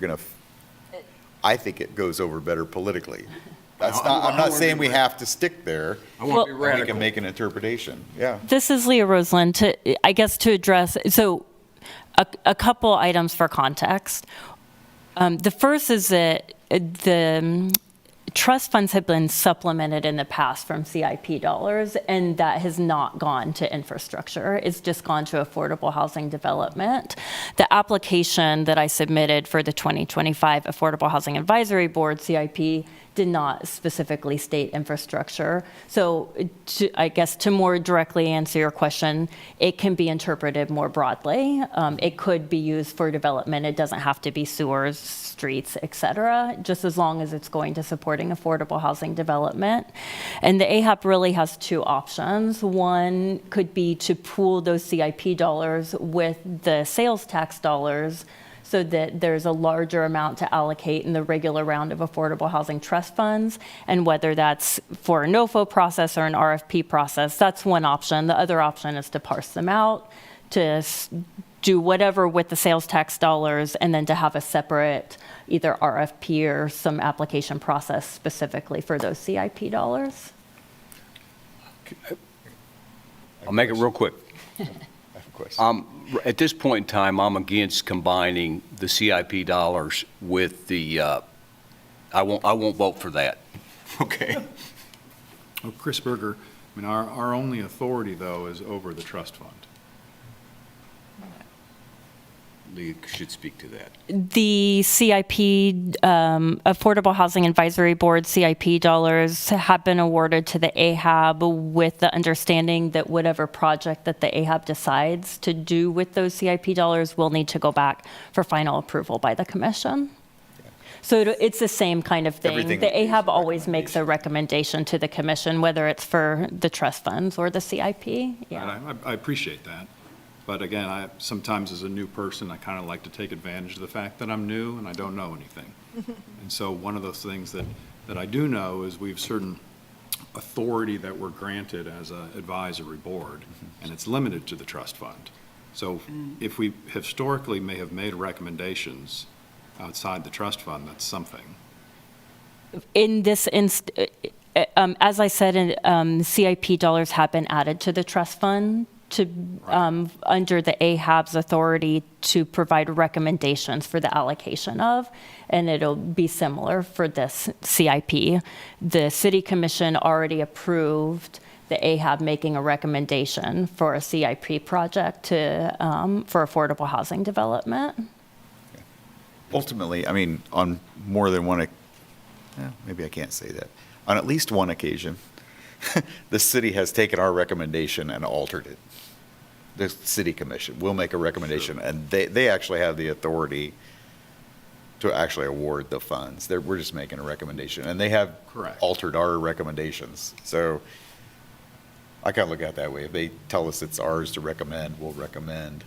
I think it goes over better politically. I'm not saying we have to stick there. I want to be We radical. can make an interpretation, yeah. This is Leah Roseland to address, so a couple items for context. The first is that the trust funds have been supplemented in the past from CIP dollars, and that has not gone to infrastructure. It's just gone to affordable housing development. The application that I submitted for the 2025 Affordable Housing Advisory Board, CIP, did not specifically state infrastructure. So I guess to more directly answer your question, it can be interpreted more broadly. It could be used for development. It doesn't have to be sewers, streets, et cetera, just as long as it's going to supporting affordable housing development. And the AHAB really has two options. One could be to pool those CIP dollars with the sales tax dollars so that there's a larger amount to allocate in the regular round of affordable housing trust funds. And whether that's for a NOFO process or an RFP process, that's one option. The other option is to parse them out, to do whatever with the sales tax dollars, and then to have a separate either RFP or some application process specifically for those CIP dollars. I'll make it real quick. I have a question. At this point in time, I'm against combining the CIP dollars with the, I won't vote for that. Okay. Well, Chris Berger, I mean, our only authority, though, is over the trust fund. Lee should speak to that. The CIP, Affordable Housing Advisory Board CIP dollars have been awarded to the AHAB with the understanding that whatever project that the AHAB decides to do with those CIP dollars will need to go back for final approval by the commission. So it's the same kind of thing. Everything The is AHAB a always makes a recommendation to the commission, whether it's for the trust funds or the CIP. Yeah. And I appreciate that. But again, sometimes as a new person, I kind of like to take advantage of the fact that I'm new and I don't know anything. And so one of those things that I do know is we have certain authority that we're granted as an advisory board, and it's limited to the trust fund. So if we historically may have made recommendations outside the trust fund, that's something. In this as I said, CIP dollars have been added to the trust fund to under the AHAB's authority to provide recommendations for the allocation of, and it'll be similar for this CIP. The City Commission already approved the AHAB making a recommendation for a CIP project to for affordable housing development. Ultimately, I mean, on more than one, maybe I can't say that. On at least one occasion, the city has taken our recommendation and altered it. The city commission will make a recommendation, and they actually have the authority to actually award the funds. We're just making a recommendation, and they have Correct. altered our recommendations. So I kind of look at it that way. If they tell us it's ours to recommend, we'll recommend.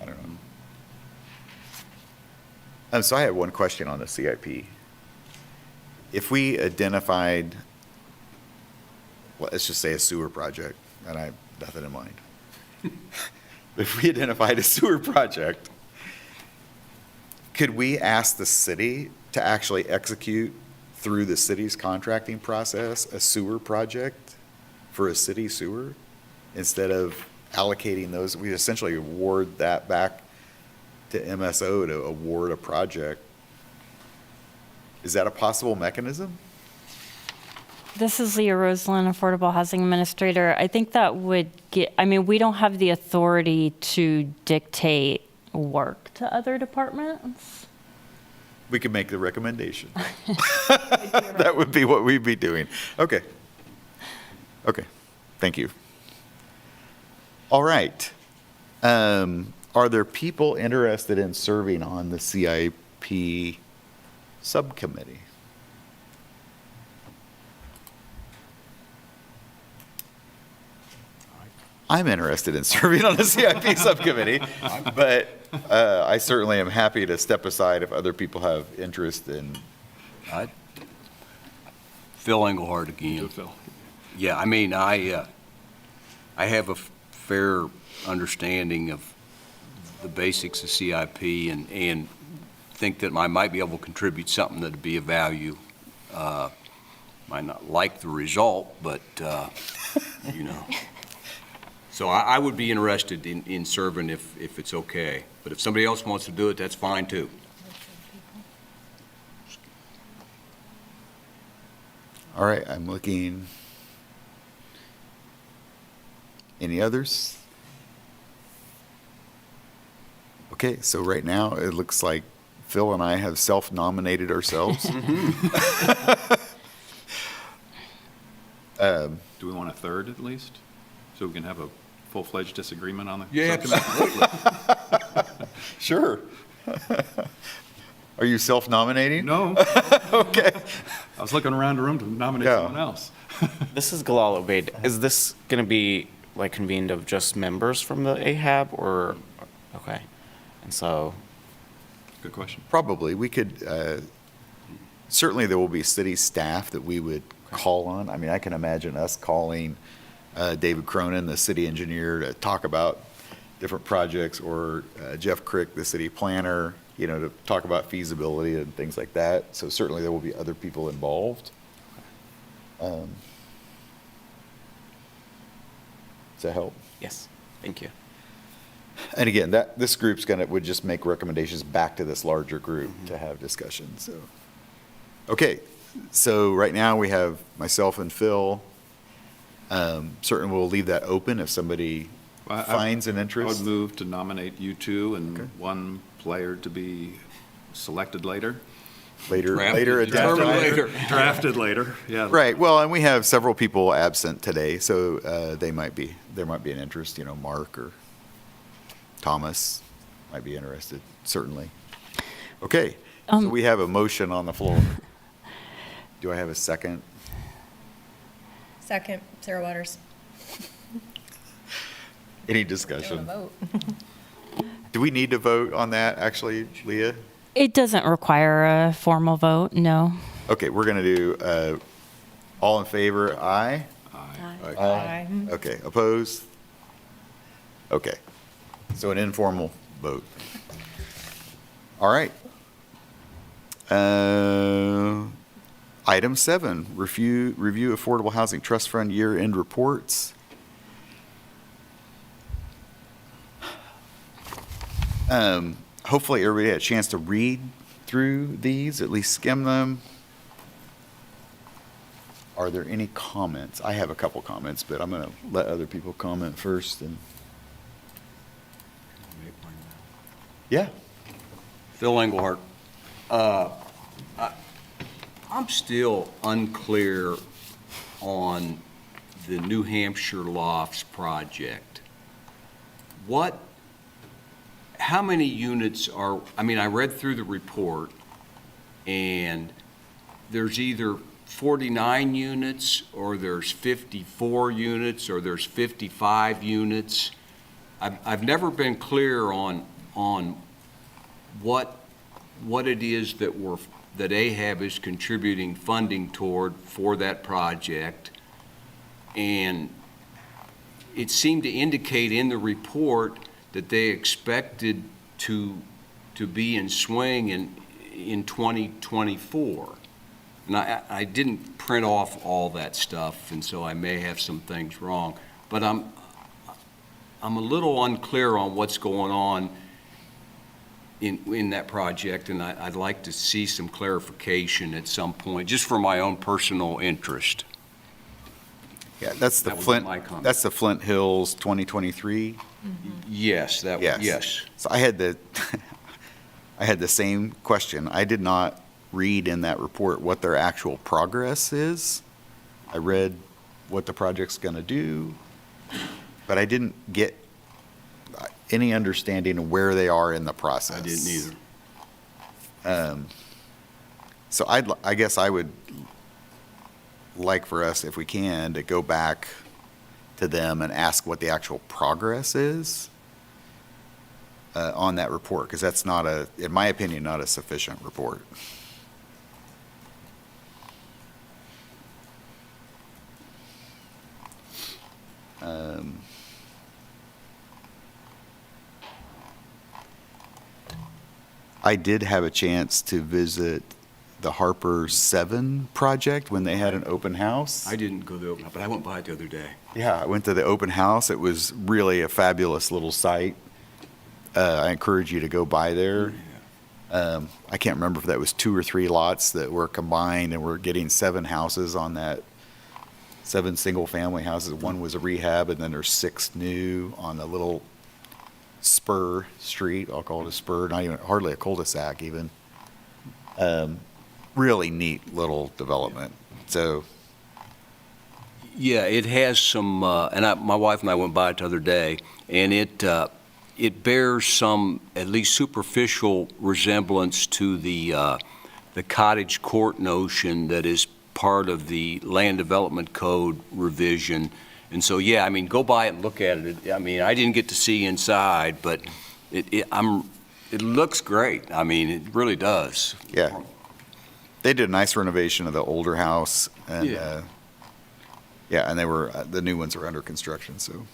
I don't know. So I had one question on the CIP. If we identified, well, let's just say a sewer project, and I have nothing in mind. If we identified a sewer project, could we ask the city to actually execute through the city's contracting process a sewer project for a city sewer? Instead of allocating those, we essentially award that back to MSO to award a project. Is that a possible mechanism? This is Leah Roseland, Affordable Housing Administrator. I think that would we don't have the authority to dictate work to other departments. We could make the recommendation. That would be what we'd be doing. Okay. Okay, thank you. All right. Are there people interested in serving on the CIP subcommittee? I'm interested in serving on the CIP subcommittee, but I certainly am happy to step aside if other people have interest in. Phil Engelhardt again. Phil. Yeah, I mean, I have a fair understanding of the basics of CIP and think that I might be able to contribute something that'd be of value. Might not like the result, but, you know. So I would be interested in serving if it's okay. But if somebody else wants to do it, that's fine too. All right, I'm looking. Any others? Okay, so right now it looks like Phil and I have self-nominated ourselves. Do we want a third at least? So we can have a full-fledged disagreement on the Yeah, subcommittee? absolutely. Sure. Are you self-nominating? No. Okay. I was looking around the room to nominate Yeah. someone else. This is Gallal Obeid. Is this going to be like convened of just members from the AHAB or, okay. And so, Good question. Probably. We could, certainly there will be city staff that we would call on. I mean, I can imagine us calling David Cronin, the city engineer, to talk about different projects, or Jeff Crick, the city planner, you know, to talk about feasibility and things like that. So certainly there will be other people involved. Does that help? yes, thank you. And again, this group's would just make recommendations back to this larger group to have discussions, so. Okay, so right now we have myself and Phil. Certainly we'll leave that open if somebody Well, I- finds an I interest. would move to nominate you two Okay. and one player to be selected later. Later Drafted identified. later. Drafted later, yeah. Right, well, and we have several people absent today, so there might be an interest, you know, Mark or Thomas might be interested, certainly. Okay, so we have a motion on the floor. Do I have a second? Second, Sarah Waters. Any You want to discussion? vote? Do we need to vote on that, actually, Leah? It doesn't require a formal vote, no. Okay, we're going to do, all in favor, aye? Aye. Okay, opposed? Okay, so an informal vote. All right. Item 7, review Affordable Housing Trust Fund year-end reports. Hopefully everybody had a chance to read through these, at least skim them. Are there any comments? I have a couple comments, but I'm going to let other people comment first. And yeah, Phil Englehart. I'm still unclear on the New Hampshire Lofts project. How many units are, I mean, I read through the report, and there's either 49 units, or there's 54 units, or there's 55 units. I've never been clear on what it is that AHAB is contributing funding toward for that project. And it seemed to indicate in the report that they expected to be in swing in 2024. And I didn't print off all that stuff, and so I may have some things wrong. But I'm a little unclear on what's going on in that project, and I'd like to see some clarification at some point, just for my own personal interest. yeah, that's the That would be Flint, my comment. that's the Flint Hills 2023. Yes, yes. So I had the same question. I did not read in that report what their actual progress is. I read what the project's going to do, but I didn't get any understanding of where they are in the process. I didn't either. So I guess I would like for us, if we can, to go back to them and ask what the actual progress is on that report, because that's not in my opinion, not a sufficient report. I did have a chance to visit the Harper 7 project when they had an open house. I didn't go there, but I went by it the other day. Yeah, I went to the open house. It was really a fabulous little site. I encourage you to go by there. I can't remember if that was 2 or 3 lots that were combined, and we're getting 7 houses on that, 7 single-family houses. One was a rehab, and then there's 6 new on a little spur street. I'll call it a spur, not even, hardly a cul-de-sac even. Really neat little development. So, Yeah, it has some, my wife and I went by it the other day, and it bears some, at least superficial resemblance to the cottage court notion that is part of the Land Development Code revision. And so, yeah, I mean, go by it and look at it. I mean, I didn't get to see inside, but it looks great. I mean, it really does. yeah. They did a nice renovation of the older house, and Yeah. yeah, and they were the new ones are under construction. So,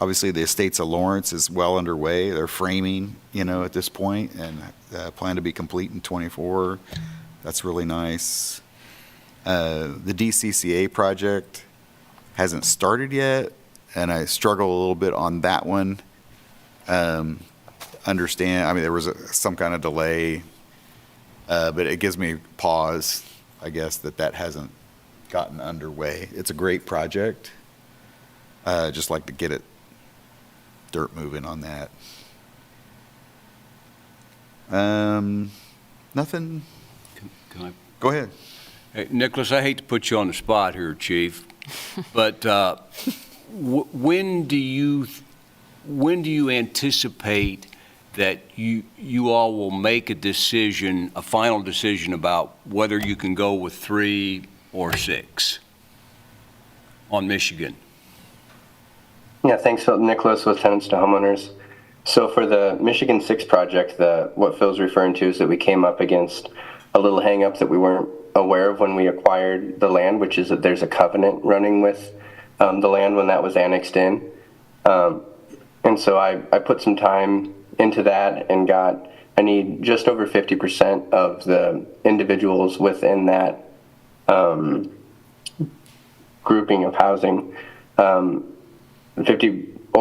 obviously, the Estates of Lawrence is well underway. They're framing, at this point, and plan to be complete in '24. That's really nice. The DCCA project hasn't started yet, and I struggle a little bit on that one. There was some kind of delay, but it gives me pause, I guess, that hasn't gotten underway. It's a great project. Just like to get it dirt moving on that. Nothing. Can I? Go ahead. Hey, Nicholas, I hate to put you on the spot here, Chief, but when do you anticipate that you all will make a final decision about whether you can go with 3 or 6 on Michigan? Yeah, thanks, Nicholas, with Tenants to Homeowners. So for the Michigan 6 project, what Phil's referring to is that we came up against a little hang-up that we weren't aware of when we acquired the land, which is that there's a covenant running with the land when that was annexed in. And so I put some time into that and I need just over 50% of the individuals within that grouping of housing,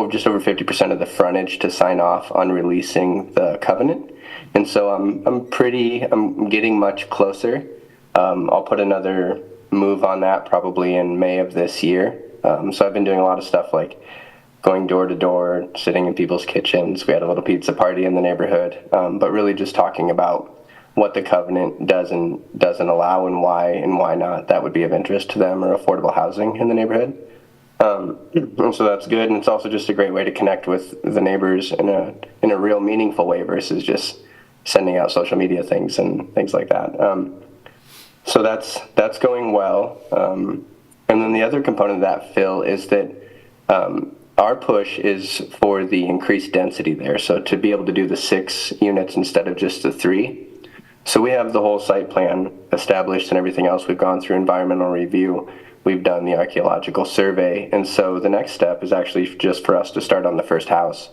just over 50% of the frontage to sign off on releasing the covenant. And so I'm getting much closer. I'll put another move on that probably in May of this year. So I've been doing a lot of stuff like going door to door, sitting in people's kitchens. We had a little pizza party in the neighborhood, but really just talking about what the covenant does and doesn't allow and why not that would be of interest to them or affordable housing in the neighborhood. And so that's good, and it's also just a great way to connect with the neighbors in a real meaningful way versus just sending out social media things and things like that. So that's going well. And then the other component of that, Phil, is that our push is for the increased density there. So to be able to do the 6 units instead of just the 3. So we have the whole site plan established and everything else. We've gone through environmental review. We've done the archaeological survey. And so the next step is actually just for us to start on the first house.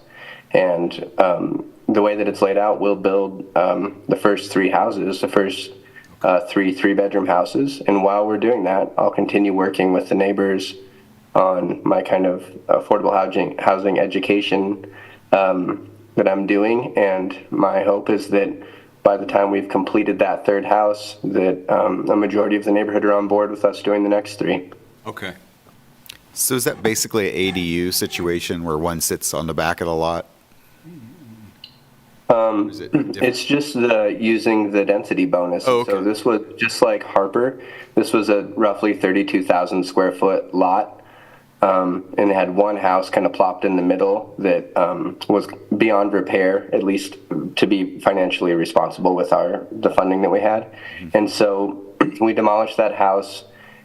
And the way that it's laid out, we'll build the first 3 houses, the first 3 3-bedroom houses. And while we're doing that, I'll continue working with the neighbors on my kind of affordable housing education that I'm doing. And my hope is that by the time we've completed that 3rd house, that a majority of the neighborhood are on board with us doing the next 3. Okay. So is that basically an ADU situation where one sits on the back of the lot? Is it different? It's just using the density bonus. Oh, okay. So this was just like Harper. This was a roughly 32,000 square foot lot. And it had one house kind of plopped in the middle that was beyond repair, at least to be financially responsible with the funding that we had. Mm-hmm. And so we demolished that house,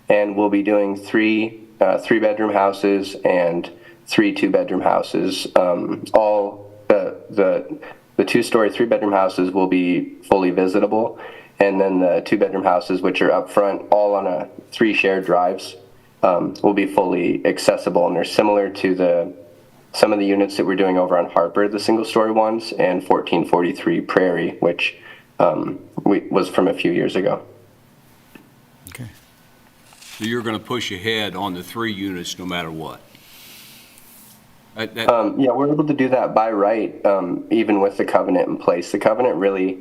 and we'll be doing 3 3-bedroom houses and 3 2-bedroom houses. All the 2-story 3-bedroom houses will be fully visitable, and then the 2-bedroom houses, which are up front, all on 3 shared drives, will be fully accessible. And they're similar to some of the units that we're doing over on Harper, the single-story ones, and 1443 Prairie, which was from a few years ago. Okay. So you're going to push ahead on the 3 units no matter what? Yeah, we're able to do that by right, even with the covenant in place. The covenant really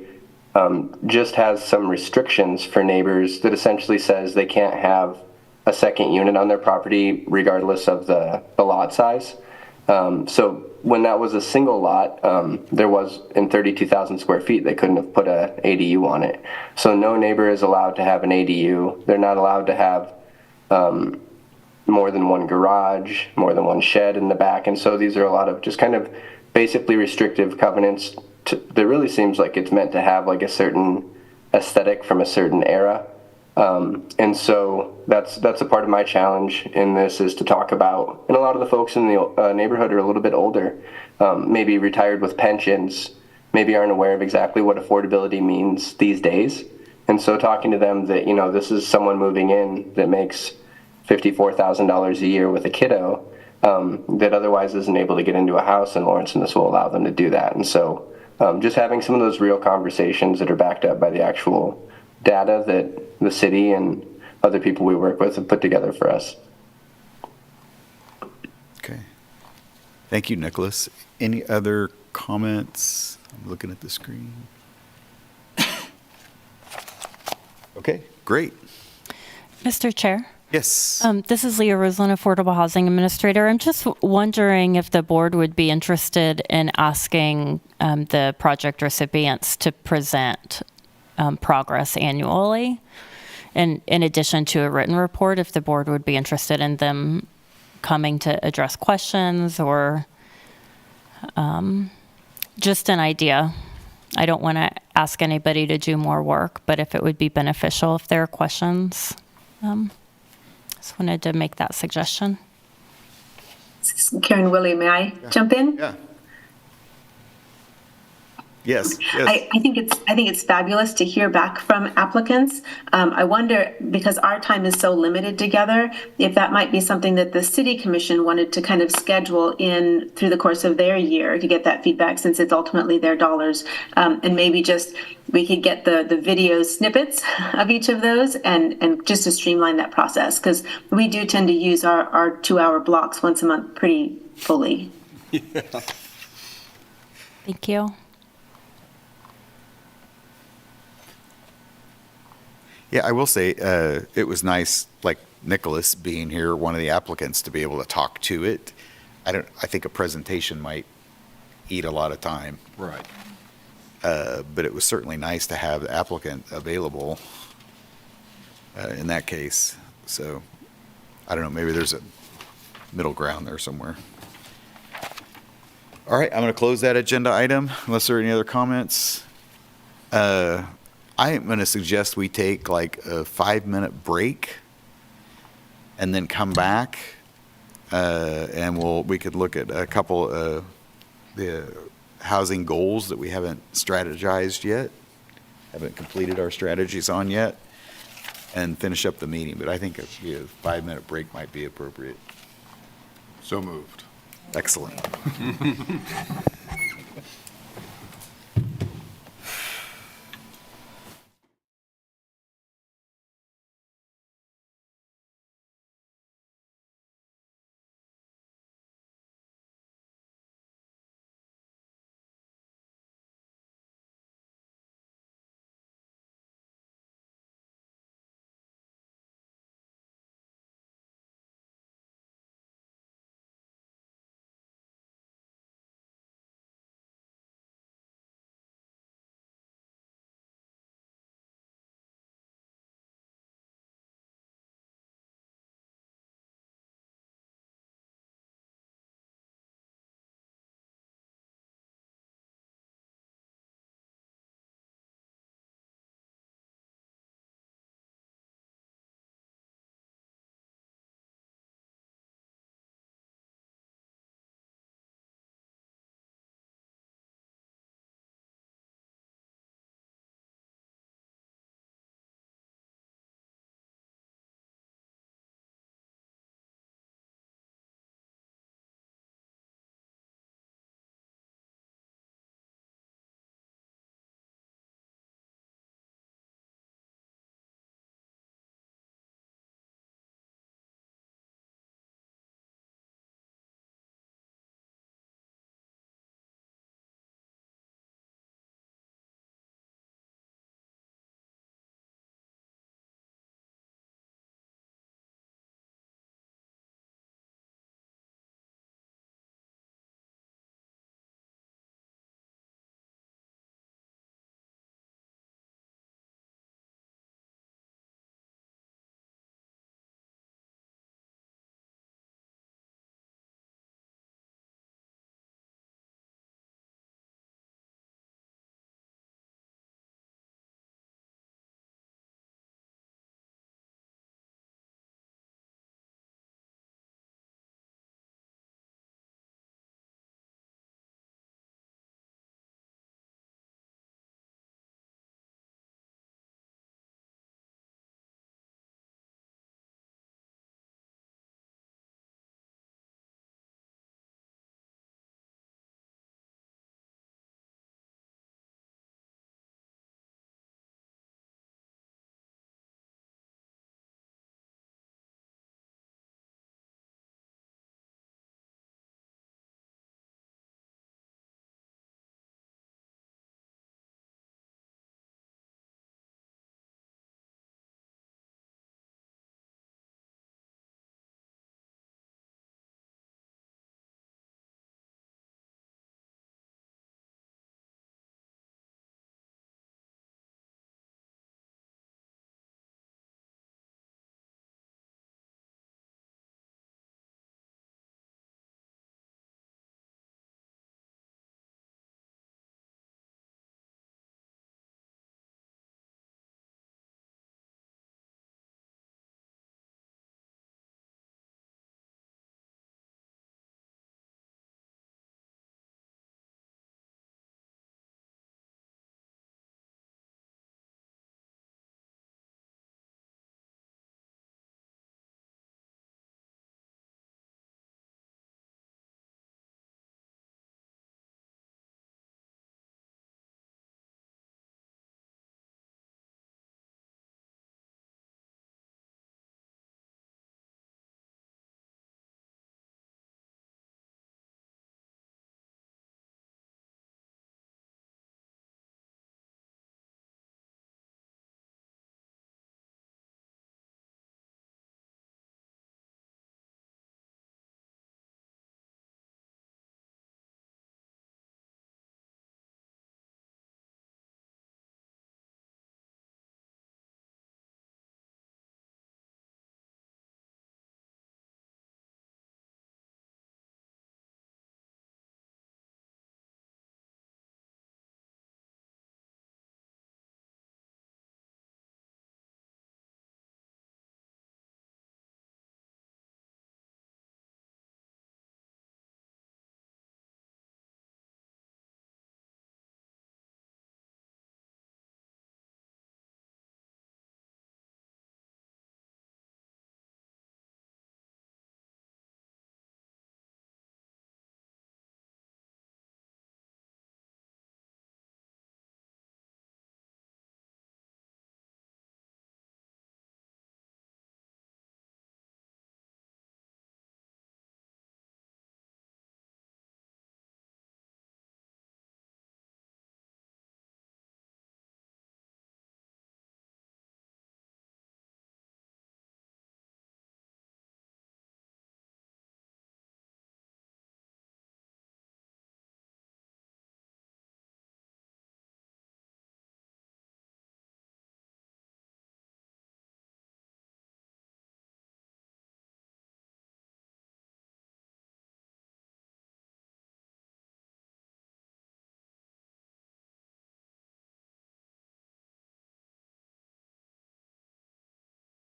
just has some restrictions for neighbors that essentially says they can't have a second unit on their property regardless of the lot size. So when that was a single lot, there was in 32,000 square feet, they couldn't have put a ADU on it. So no neighbor is allowed to have an ADU. They're not allowed to have more than one garage, more than one shed in the back. And so these are a lot of just kind of basically restrictive covenants that really seems like it's meant to have like a certain aesthetic from a certain era. And so that's a part of my challenge in this, is to talk about, and a lot of the folks in the neighborhood are a little bit older, maybe retired with pensions, maybe aren't aware of exactly what affordability means these days. And so talking to them that, you know, this is someone moving in that makes $54,000 a year with a kiddo, that otherwise isn't able to get into a house in Lawrence, and this will allow them to do that. And so just having some of those real conversations that are backed up by the actual data that the city and other people we work with have put together for us. Okay. Thank you, Nicholas. Any other comments? I'm looking at the screen. Okay, great. Mr. Chair? Yes. This is Leah Roslin, Affordable Housing Administrator. I'm just wondering if the board would be interested in asking the project recipients to present progress annually, and in addition to a written report, if the board would be interested in them coming to address questions or just an idea. I don't want to ask anybody to do more work, but if it would be beneficial if there are questions. Just wanted to make that suggestion. Karen Willie, may I jump in? Yeah. Yes. I think it's fabulous to hear back from applicants. I wonder, because our time is so limited together, if that might be something that the city commission wanted to kind of schedule in through the course of their year to get that feedback, since it's ultimately their dollars. And maybe just we could get the video snippets of each of those and just to streamline that process, because we do tend to use our 2-hour blocks once a month pretty fully. Yeah. Thank you. Yeah, I will say it was nice, like Nicholas being here, one of the applicants, to be able to talk to it. I think a presentation might eat a lot of time. Right. But it was certainly nice to have the applicant available in that case. So I don't know, maybe there's a middle ground there somewhere. All right, I'm going to close that agenda item unless there are any other comments. I am going to suggest we take like a 5-minute break and then come back, and we could look at a couple of the housing goals that we haven't strategized yet, haven't completed our strategies on yet, and finish up the meeting. But I think a 5-minute break might be appropriate. So moved. Excellent.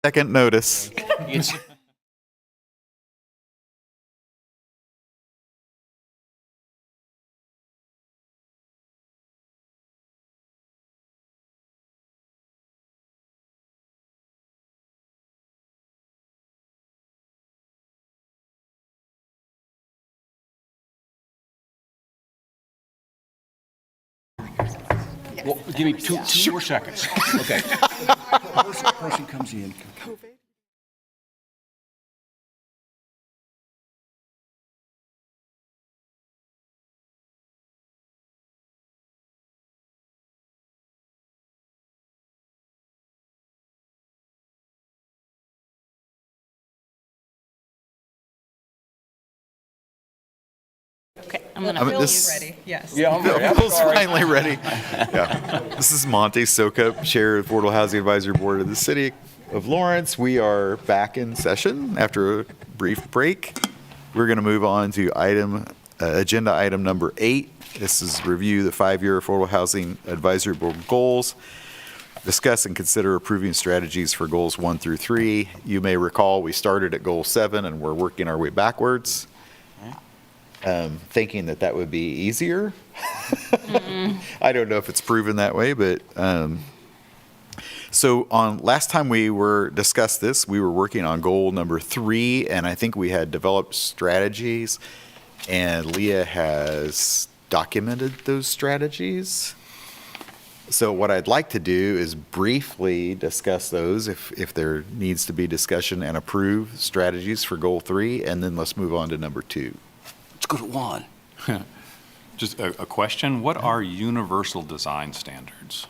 Second notice. It's, well, give me two more seconds. Okay. Person comes in. Okay, I'm gonna. Ready, yes. Yeah, I'm ready. I'm Bill's sorry. finally ready. Yeah. This is Monty Sokup, Chair of the Affordable Housing Advisory Board of the City of Lawrence. We are back in session after a brief break. We're going to move on to agenda item number 8. This is review the 5-year Affordable Housing Advisory Board goals. Discuss and consider approving strategies for goals 1 through 3. You may recall we started at goal 7 and we're working our way backwards. Thinking that would be easier. I don't know if it's proven that way, but so on last time we discussed this, we were working on goal number 3, and I think we had developed strategies, and Leah has documented those strategies. So what I'd like to do is briefly discuss those if there needs to be discussion, and approve strategies for goal 3, and then let's move on to number 2. Let's go to 1. Just a question, what are universal design standards?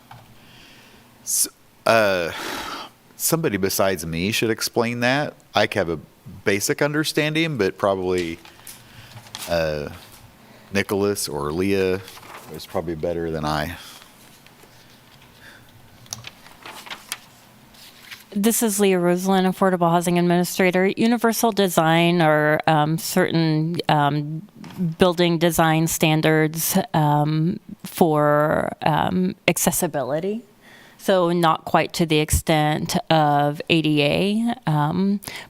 Somebody besides me should explain that. I have a basic understanding, but probably Nicholas or Leah is probably better than I. This is Leah Roslin, Affordable Housing Administrator. Universal design are certain building design standards for accessibility. So not quite to the extent of ADA,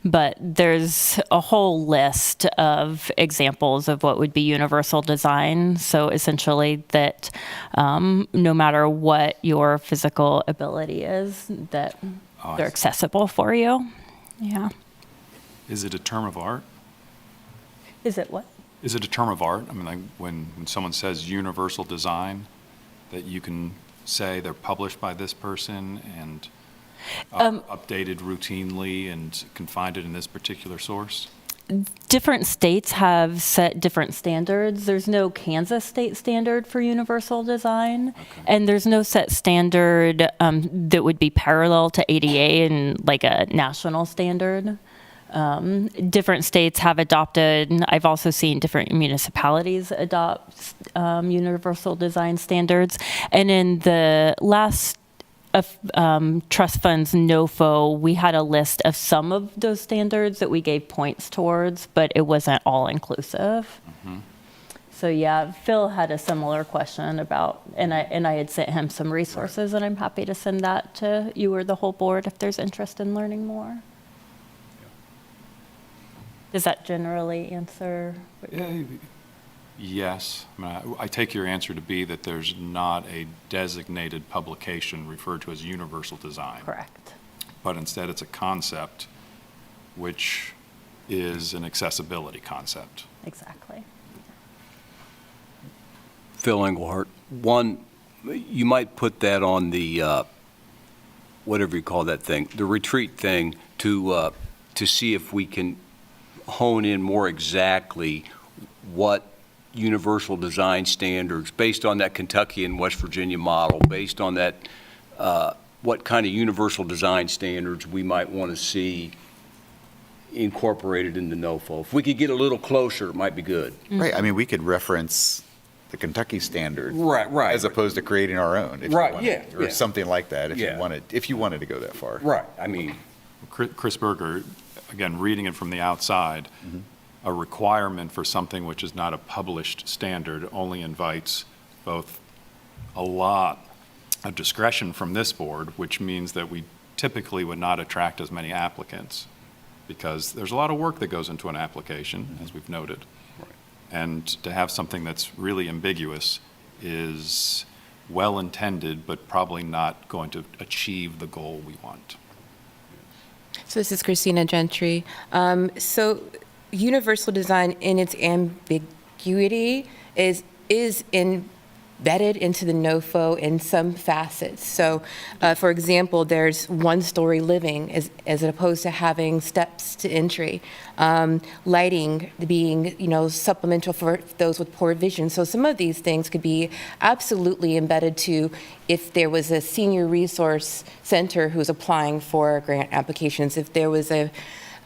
but there's a whole list of examples of what would be universal design. So essentially that no matter what your physical ability is, that they're accessible for you. Yeah. Is it a term of art? Is it what? Is it a term of art? I mean, like when someone says universal design, that you can say they're published by this person and updated routinely and can find it in this particular source? Different states have set different standards. There's no Kansas state standard for universal design, and there's no set standard that would be parallel to ADA and like a national standard. Different states have adopted, I've also seen different municipalities adopt universal design standards. And in the last trust funds NOFO, we had a list of some of those standards that we gave points towards, but it wasn't all inclusive. Mm-hmm. So yeah, Phil had a similar question about, and I had sent him some resources, and I'm happy to send that to you or the whole board if there's interest in learning more. Does that generally answer? Yes. I mean, I take your answer to be that there's not a designated publication referred to as universal design. Correct. But instead it's a concept, which is an accessibility concept. Exactly. Phil Englehart, 1, you might put that on the, whatever you call that thing, the retreat thing, to see if we can hone in more exactly what universal design standards, based on that Kentucky and West Virginia model, based on that, what kind of universal design standards we might want to see incorporated in the NOFO. If we could get a little closer, it might be good. Right. I mean, we could reference the Kentucky standard. Right. As opposed to creating our own. If Right, you wanted, yeah, or yeah. something like that Yeah. if you wanted to go that far. Right. I mean, Chris Berger, again, reading it from the outside, a requirement for something which is not a published standard only invites both a lot of discretion from this board, which means that we typically would not attract as many applicants because there's a lot of work that goes into an application, as we've noted. And to have something that's really ambiguous is well-intended, but probably not going to achieve the goal we want. So this is Christina Gentry. So universal design in its ambiguity is embedded into the NOFO in some facets. So, for example, there's one-story living as opposed to having steps to entry. Lighting being, supplemental for those with poor vision. So some of these things could be absolutely embedded to if there was a senior resource center who's applying for grant applications, if there was a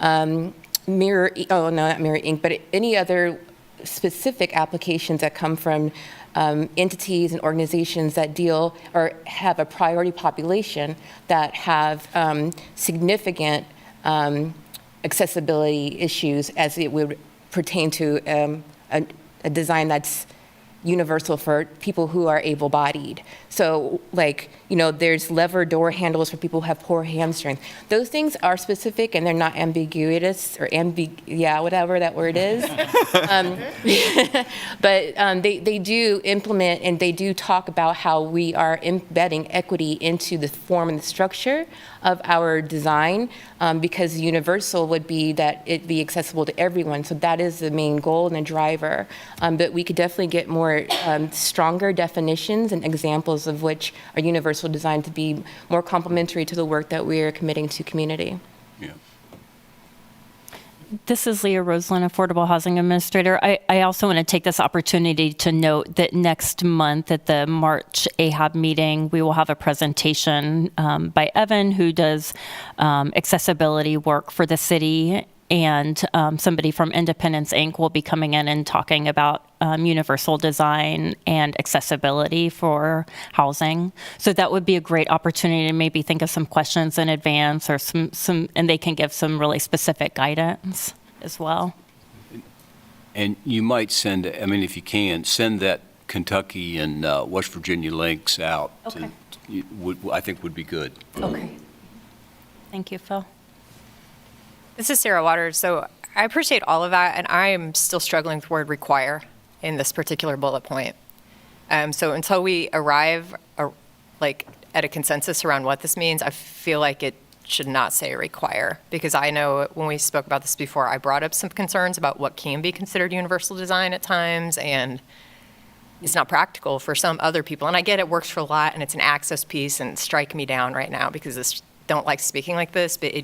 not Mirror Inc., but any other specific applications that come from entities and organizations that deal or have a priority population that have significant accessibility issues as it would pertain to a design that's universal for people who are able-bodied. So there's lever door handles for people who have poor hand strength. Those things are specific and they're not ambiguous or whatever that word is. But they do implement and they do talk about how we are embedding equity into the form and the structure of our design because universal would be that it be accessible to everyone. So that is the main goal and the driver. But we could definitely get more stronger definitions and examples of which are universal designed to be more complementary to the work that we are committing to community. Yeah. This is Leah Roseland, Affordable Housing Administrator. I also want to take this opportunity to note that next month at the March AHAB meeting, we will have a presentation by Evan, who does accessibility work for the city, and somebody from Independence Inc. will be coming in and talking about universal design and accessibility for housing. So that would be a great opportunity to maybe think of some questions in advance or some and they can give some really specific guidance as well. And you might send, if you can, send that Kentucky and West Virginia links out. Okay. I think would be good. Okay. Thank you, Phil. This is Sarah Waters. So I appreciate all of that, and I am still struggling with the word require in this particular bullet point. So until we arrive at a consensus around what this means, I feel like it should not say require, because I know when we spoke about this before, I brought up some concerns about what can be considered universal design at times, and it's not practical for some other people. And I get it works for a lot, and it's an access piece, and strike me down right now because I don't like speaking like this, but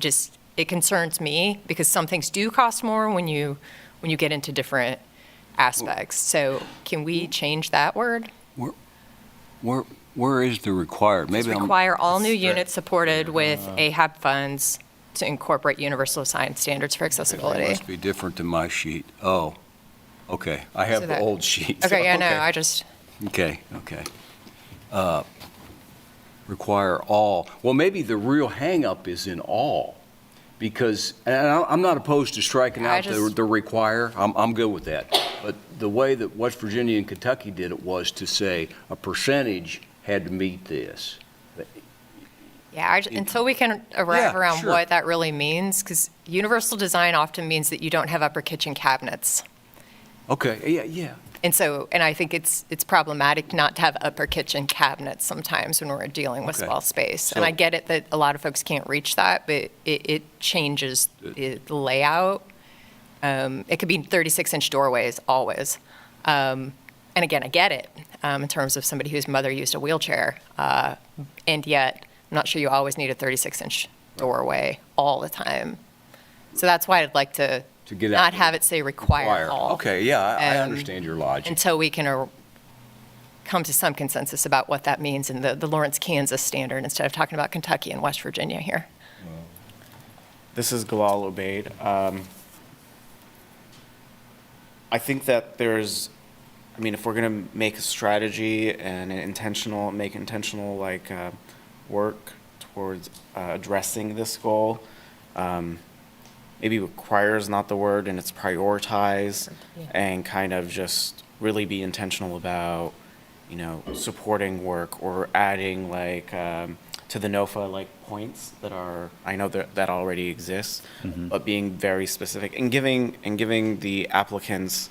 it concerns me because some things do cost more when you get into different aspects. So can we change that word? Where is the required? Maybe require all new units supported with AHAB funds to incorporate universal design standards for accessibility. It must be different than my sheet. Oh, okay. I have the old sheet. Okay, yeah, no, I just. Okay. Require all. Well, maybe the real hang-up is in all. Because, and I'm not opposed to striking out the require, I'm good with that. But the way that West Virginia and Kentucky did it was to say a percentage had to meet this. Yeah, until we can arrive around what that really means, because universal design often means that you don't have upper kitchen cabinets. Okay, yeah. And I think it's problematic not to have upper kitchen cabinets sometimes when we're dealing with small space. And I get it that a lot of folks can't reach that, but it changes the layout. It could be 36-inch doorways always. And again, I get it in terms of somebody whose mother used a wheelchair. And yet, I'm not sure you always need a 36-inch doorway all the time. So that's why I'd like to not have it say require all. Okay, yeah, I understand your logic. Until we can come to some consensus about what that means in the Lawrence, Kansas standard instead of talking about Kentucky and West Virginia here. This is Gallal, Obeid. I think that if we're going to make a strategy and make intentional work towards addressing this goal, maybe require is not the word, and it's prioritize and kind of just really be intentional about, supporting work or adding to the NOFA like points that are, I know that already exists, but being very specific and giving the applicants,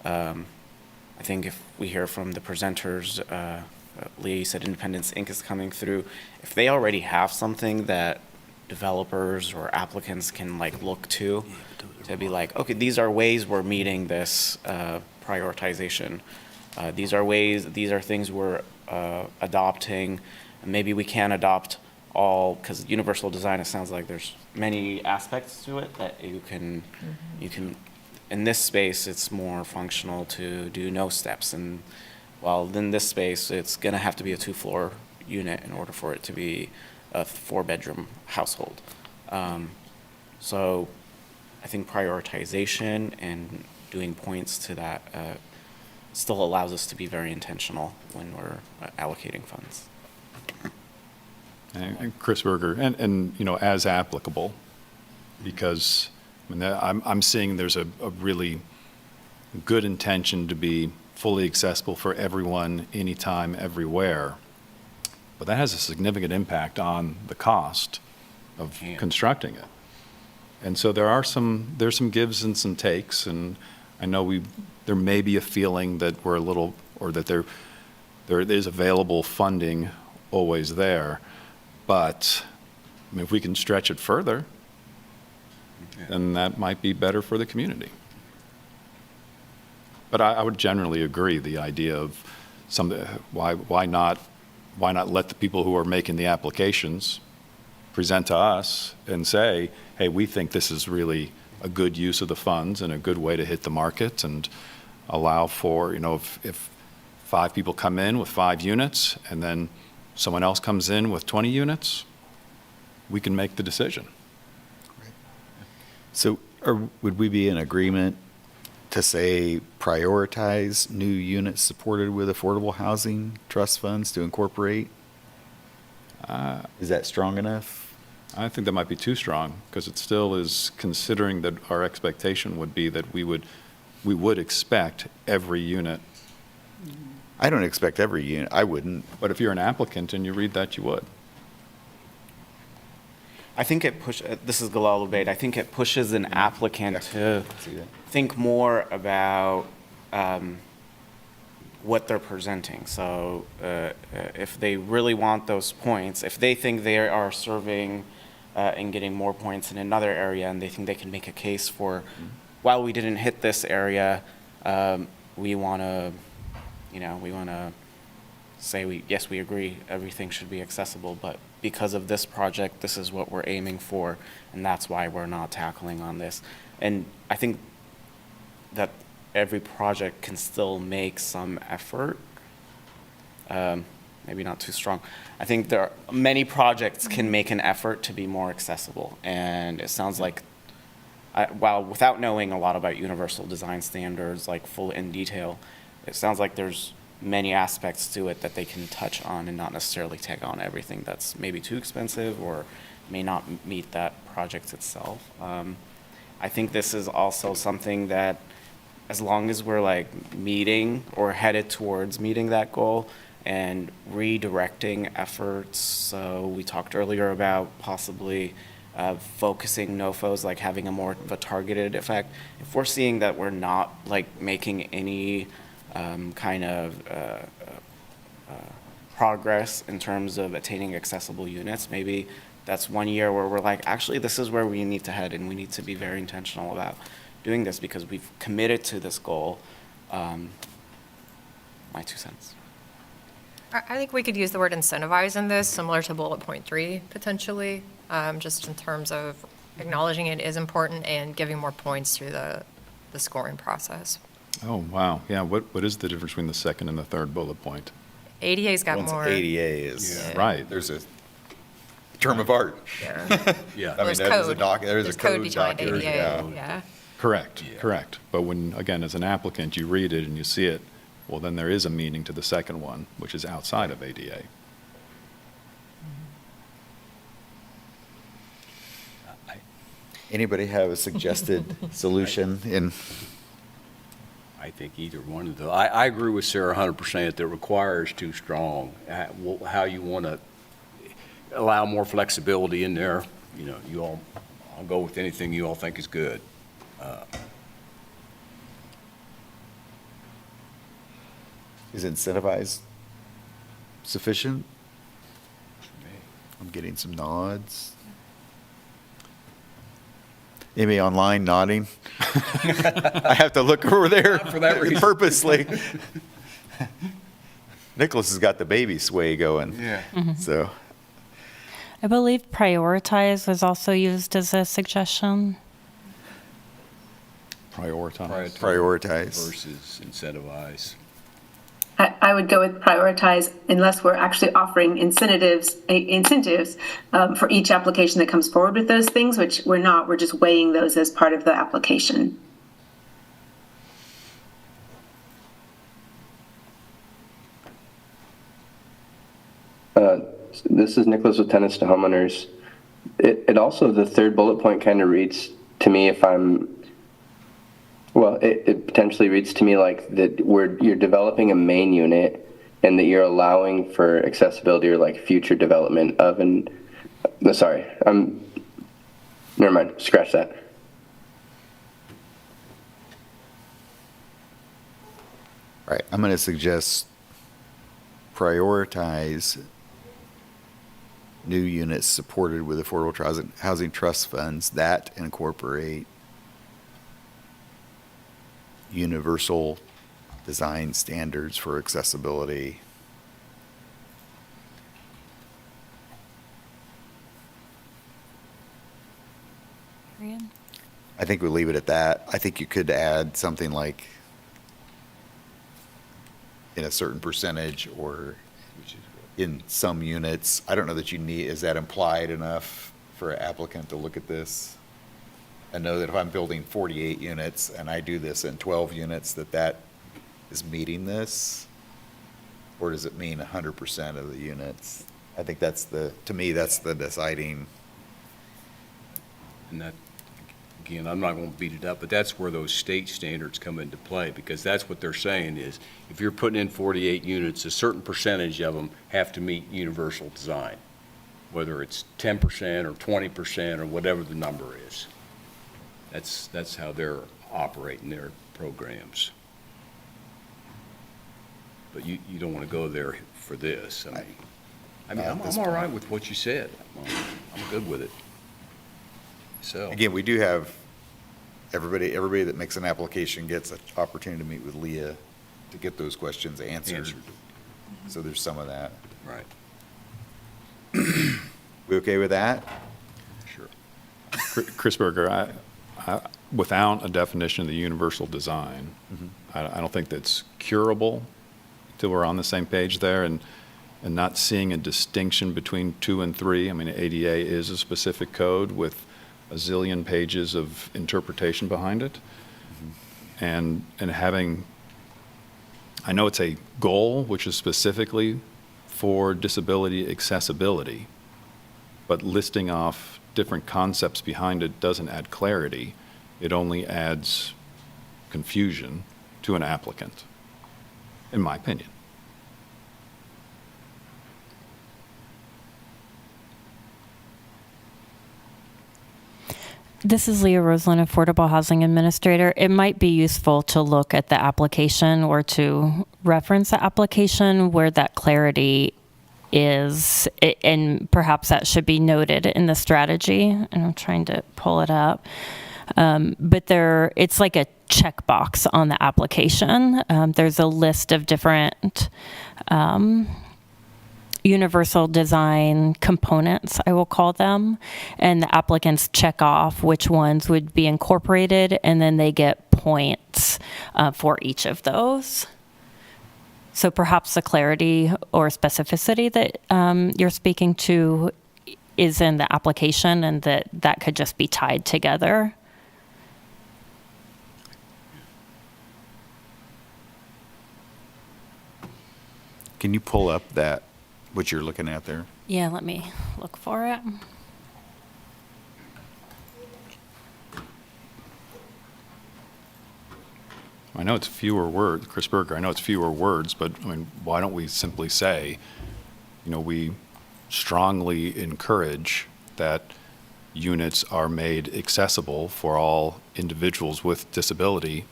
I think if we hear from the presenters, Leah, you said Independence Inc. is coming through. If they already have something that developers or applicants can like look to be like, okay, these are ways we're meeting this prioritization. These are things we're adopting. And maybe we can adopt all, because universal design, it sounds like there's many aspects to it that you can, in this space, it's more functional to do no steps. And while in this space, it's gonna have to be a 2-floor unit in order for it to be a 4-bedroom household. So I think prioritization and doing points to that still allows us to be very intentional when we're allocating funds. And Chris Berger, and you know, as applicable, because I mean, I'm seeing there's a really good intention to be fully accessible for everyone, anytime, everywhere. But that has a significant impact on the cost of constructing it. And so there's some gives and some takes, and I know there may be a feeling that we're a little, or that there is available funding always there. But I mean, if we can stretch it further, then that might be better for the community. But I would generally agree, the idea of why not let the people who are making the applications present to us and say, hey, we think this is really a good use of the funds and a good way to hit the market, and allow for, you know, if 5 people come in with 5 units and then someone else comes in with 20 units, we can make the decision. So would we be in agreement to say prioritize new units supported with affordable housing trust funds to incorporate? Is that strong enough? I think that might be too strong, because it still is considering that our expectation would be that we would expect every unit. I don't expect every unit. I wouldn't. But if you're an applicant and you read that, you would. I think this is Gallal Obeid, I think it pushes an applicant to think more about what they're presenting. So if they really want those points, if they think they are serving and getting more points in another area, and they think they can make a case for, while we didn't hit this area, we want to say, yes, we agree, everything should be accessible, but because of this project, this is what we're aiming for, and that's why we're not tackling on this. And I think that every project can still make some effort, maybe not too strong. I think there are many projects can make an effort to be more accessible, and it sounds like, while without knowing a lot about universal design standards, like full in detail, it sounds like there's many aspects to it that they can touch on and not necessarily take on everything that's maybe too expensive or may not meet that project itself. I think this is also something that, as long as we're like meeting or headed towards meeting that goal and redirecting efforts, so we talked earlier about possibly focusing NOFOs, like having a more of a targeted effect. If we're seeing that we're not like making any kind of progress in terms of attaining accessible units, maybe that's one year where we're like, actually, this is where we need to head, and we need to be very intentional about doing this because we've committed to this goal. My 2 cents. I think we could use the word incentivize in this, similar to bullet point 3, potentially, just in terms of acknowledging it is important and giving more points through the scoring process. Oh, wow. Yeah, what is the difference between the second and the third bullet point? ADA's got Once more. ADA is, Right. there's a term of art. Yeah. Yeah. I mean, There's there's a code. there's a code behind document. ADA, yeah. Correct, correct. But when, again, as an applicant, you read it and you see it, well, then there is a meaning to the second one, which is outside of ADA. Anybody have a suggested solution in? I think either one of those. I agree with Sarah 100% that requires too strong. How you want to, allow more flexibility in there, you know, you all, I'll go with anything you all think is good. Is incentivized sufficient? I'm getting some nods. Anybody online nodding? I have to look over there Not for that reason. purposely. Nicholas has got the baby sway going. Yeah. So, I believe prioritize was also used as a suggestion. Prioritize. Prioritize. Versus incentivize. I would go with prioritize unless we're actually offering incentives for each application that comes forward with those things, which we're not. We're just weighing those as part of the application. This is Nicholas with Tenants to Homeowners. It also, the third bullet point kind of reads to me it potentially reads to me like that you're developing a main unit and that you're allowing for accessibility or like future development of never mind, scratch that. right, I'm going to suggest prioritize new units supported with affordable housing trust funds that incorporate universal design standards for accessibility. I think we'll leave it at that. I think you could add something like in a certain percentage or in some units. I don't know that you need, is that implied enough for an applicant to look at this? And know that if I'm building 48 units and I do this in 12 units, that is meeting this? Or does it mean 100% of the units? I think to me, that's the deciding. And that, again, I'm not going to beat it up, but that's where those state standards come into play, because that's what they're saying is, if you're putting in 48 units, a certain percentage of them have to meet universal design, whether it's 10% or 20% or whatever the number is. That's how they're operating their programs. But you don't want to go there for this. I'm all right with what you said. I'm good with it. So Again, we do have, everybody that makes an application gets an opportunity to meet with Leah to get those questions answered. So there's some of that. Right. We okay with that? Sure. Chris Berger, without a definition of the universal design, I don't think that's curable till we're on the same page there, and not seeing a distinction between 2 and 3. I mean, ADA is a specific code with a zillion pages of interpretation behind it. And having, I know it's a goal which is specifically for disability accessibility, but listing off different concepts behind it doesn't add clarity. It only adds confusion to an applicant, in my opinion. This is Leah Roseland, Affordable Housing Administrator. It might be useful to look at the application or to reference the application where that clarity is, and perhaps that should be noted in the strategy. And I'm trying to pull it up. But it's like a checkbox on the application. There's a list of different universal design components, I will call them, and the applicants check off which ones would be incorporated, and then they get points for each of those. So perhaps the clarity or specificity that you're speaking to is in the application, and that could just be tied together. Can you pull up what you're looking at there? Yeah, let me look for it. I know it's fewer words, Chris Berger, I know it's fewer words, but I mean, why don't we simply say, we strongly encourage that units are made accessible for all individuals with disability,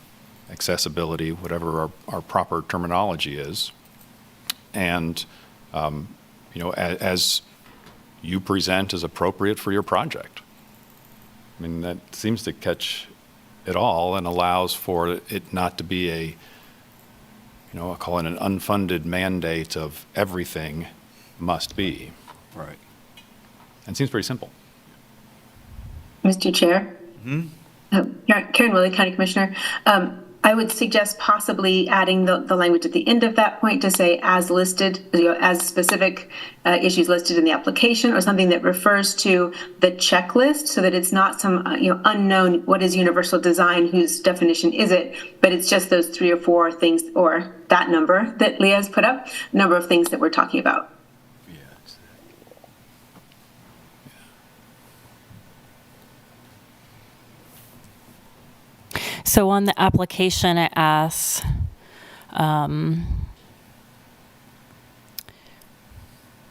accessibility, whatever our proper terminology is. And, as you present as appropriate for your project. I mean, that seems to catch it all and allows for it not to be I'll call it an unfunded mandate of everything must be. Right. And it seems pretty simple. Mr. Chair? Karen Willie, County Commissioner. I would suggest possibly adding the language at the end of that point to say as listed, as specific issues listed in the application, or something that refers to the checklist, so that it's not some unknown what is universal design, whose definition is it, but it's just those 3 or 4 things, or that number that Leah has put up, number of things that we're talking about. So on the application, it asks,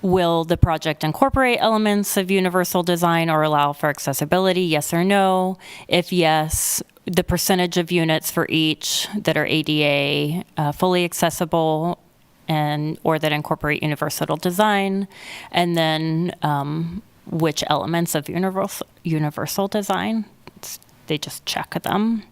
will the project incorporate elements of universal design or allow for accessibility, yes or no? If yes, the percentage of units for each that are ADA fully accessible or that incorporate universal design, and then which elements of universal design. They just check them.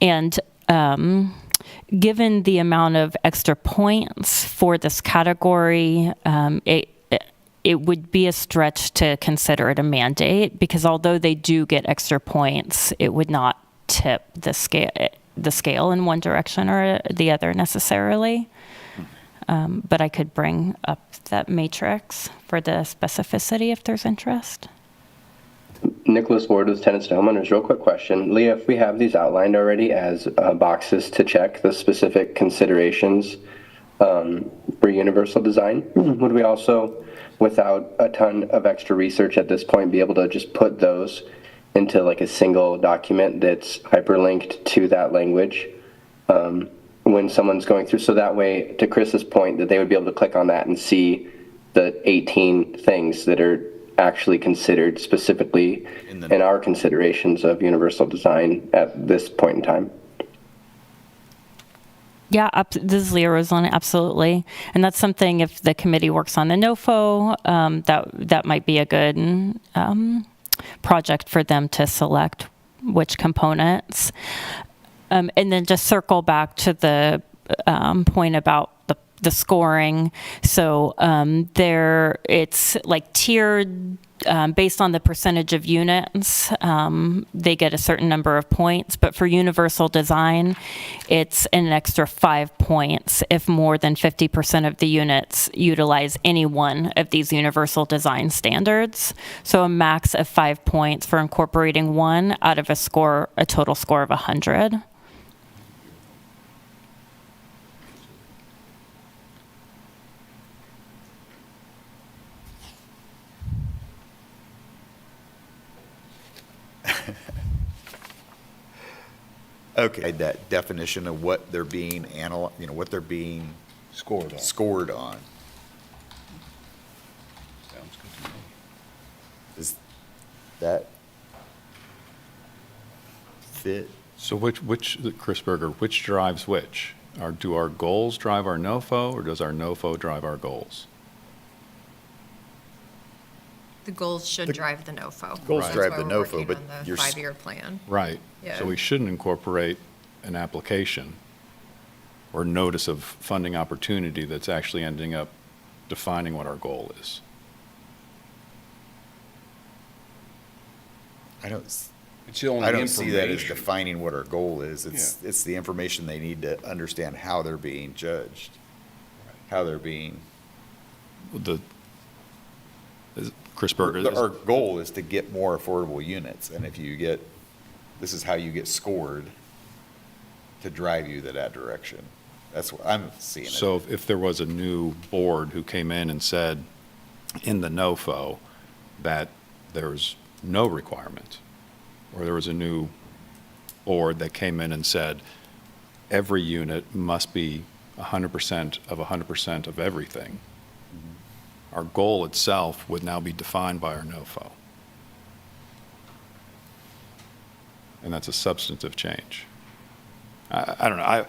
And given the amount of extra points for this category, it would be a stretch to consider it a mandate, because although they do get extra points, it would not tip the scale in one direction or the other necessarily. But I could bring up that matrix for the specificity if there's interest. Nicholas Ward with Tenants to Homeowners. Real quick question. Leah, if we have these outlined already as boxes to check the specific considerations for universal design, would we also, without a ton of extra research at this point, be able to just put those into like a single document that's hyperlinked to that language when someone's going through? So that way, to Chris's point, that they would be able to click on that and see the 18 things that are actually considered specifically in our considerations of universal design at this point in time. Yeah, this is Leah Roseland, absolutely. And that's something, if the committee works on the NOFO, that might be a good project for them to select which components. And then just circle back to the point about the scoring. So it's like tiered based on the percentage of units. They get a certain number of points, but for universal design, it's an extra 5 points if more than 50% of the units utilize any one of these universal design standards. So a max of 5 points for incorporating one out of a total score of 100. Okay, that definition of what they're being what they're being scored on. Sounds good to me. Does that fit? So Chris Berger, which drives which? Do our goals drive our NOFO, or does our NOFO drive our goals? The goals should drive the NOFO. Goals That's drive why the we're NOFO, working but on the you're 5-year plan. Right. Yeah. So we shouldn't incorporate an application or notice of funding opportunity that's actually ending up defining what our goal is. I don't It's the only I don't see that as information. defining what our goal is. It's the information they need to understand how they're being judged, how they're being. Chris Berger. Our goal is to get more affordable units, and if you get, this is how you get scored to drive you that direction. That's what I'm seeing it. So if there was a new board who came in and said in the NOFO that there's no requirement, or there was a new board that came in and said every unit must be 100% of 100% of everything, our goal itself would now be defined by our NOFO. And that's a substantive change. I don't know.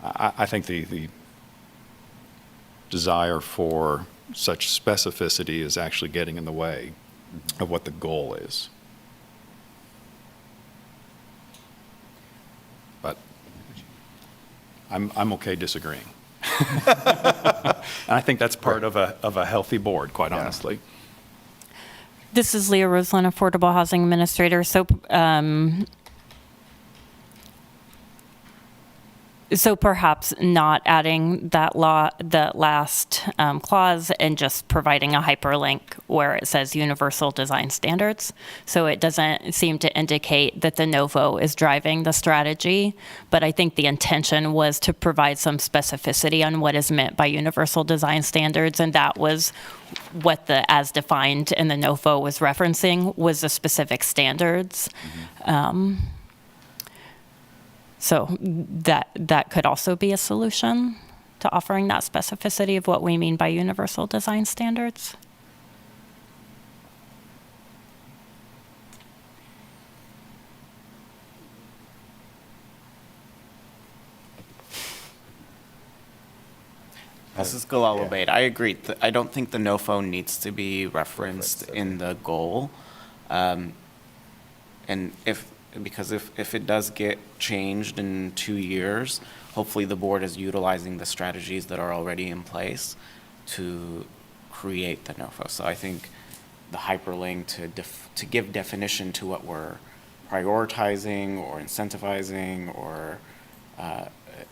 I think the desire for such specificity is actually getting in the way of what the goal is. But I'm okay disagreeing. And I think that's part of a healthy board, quite honestly. This is Leah Roseland, Affordable Housing Administrator. So perhaps not adding that last clause and just providing a hyperlink where it says universal design standards. So it doesn't seem to indicate that the NOFO is driving the strategy, but I think the intention was to provide some specificity on what is meant by universal design standards, and that was what the as defined in the NOFO was referencing, was the specific standards. So that could also be a solution to offering that specificity of what we mean by universal design standards. This is Gallal Obeid. I agree. I don't think the NOFO needs to be referenced in the goal. And because if it does get changed in 2 years, hopefully the board is utilizing the strategies that are already in place to create the NOFO. So I think the hyperlink to give definition to what we're prioritizing or incentivizing or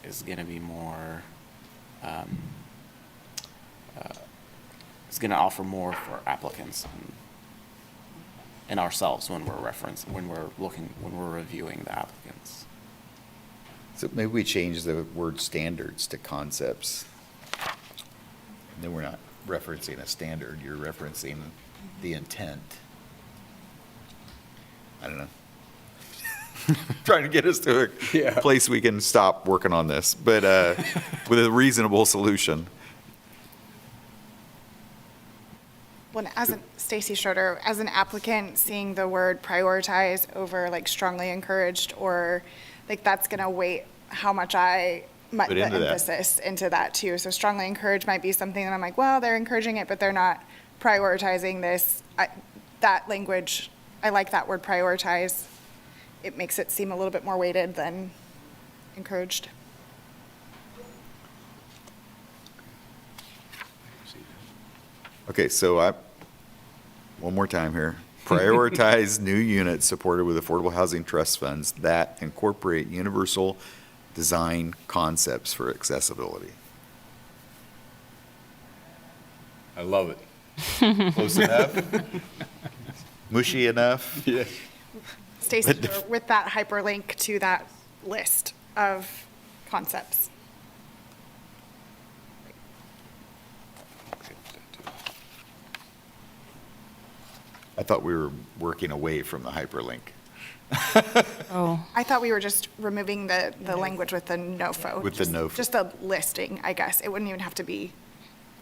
is going to be more, is going to offer more for applicants and ourselves when we're reviewing the applicants. So maybe we change the word standards to concepts. And then we're not referencing a standard, you're referencing the intent. I don't know. Trying to get us to a place we can stop working on this, but with a reasonable solution. When, Stacie Schroeder, as an applicant, seeing the word prioritize over like strongly encouraged, or like that's going to weight how much the emphasis into that too. So strongly encouraged might be something that I'm like, well, they're encouraging it, but they're not prioritizing this. That language, I like that word prioritize. It makes it seem a little bit more weighted than encouraged. Okay, so one more time here. Prioritize new units supported with affordable housing trust funds that incorporate universal design concepts for accessibility. I love it. Close enough? Mushy enough? Yeah. Stacie, with that hyperlink to that list of concepts. I thought we were working away from the hyperlink. Oh. I thought we were just removing the language with the NOFO. With the NOFO. Just a listing, I guess. It wouldn't even have to be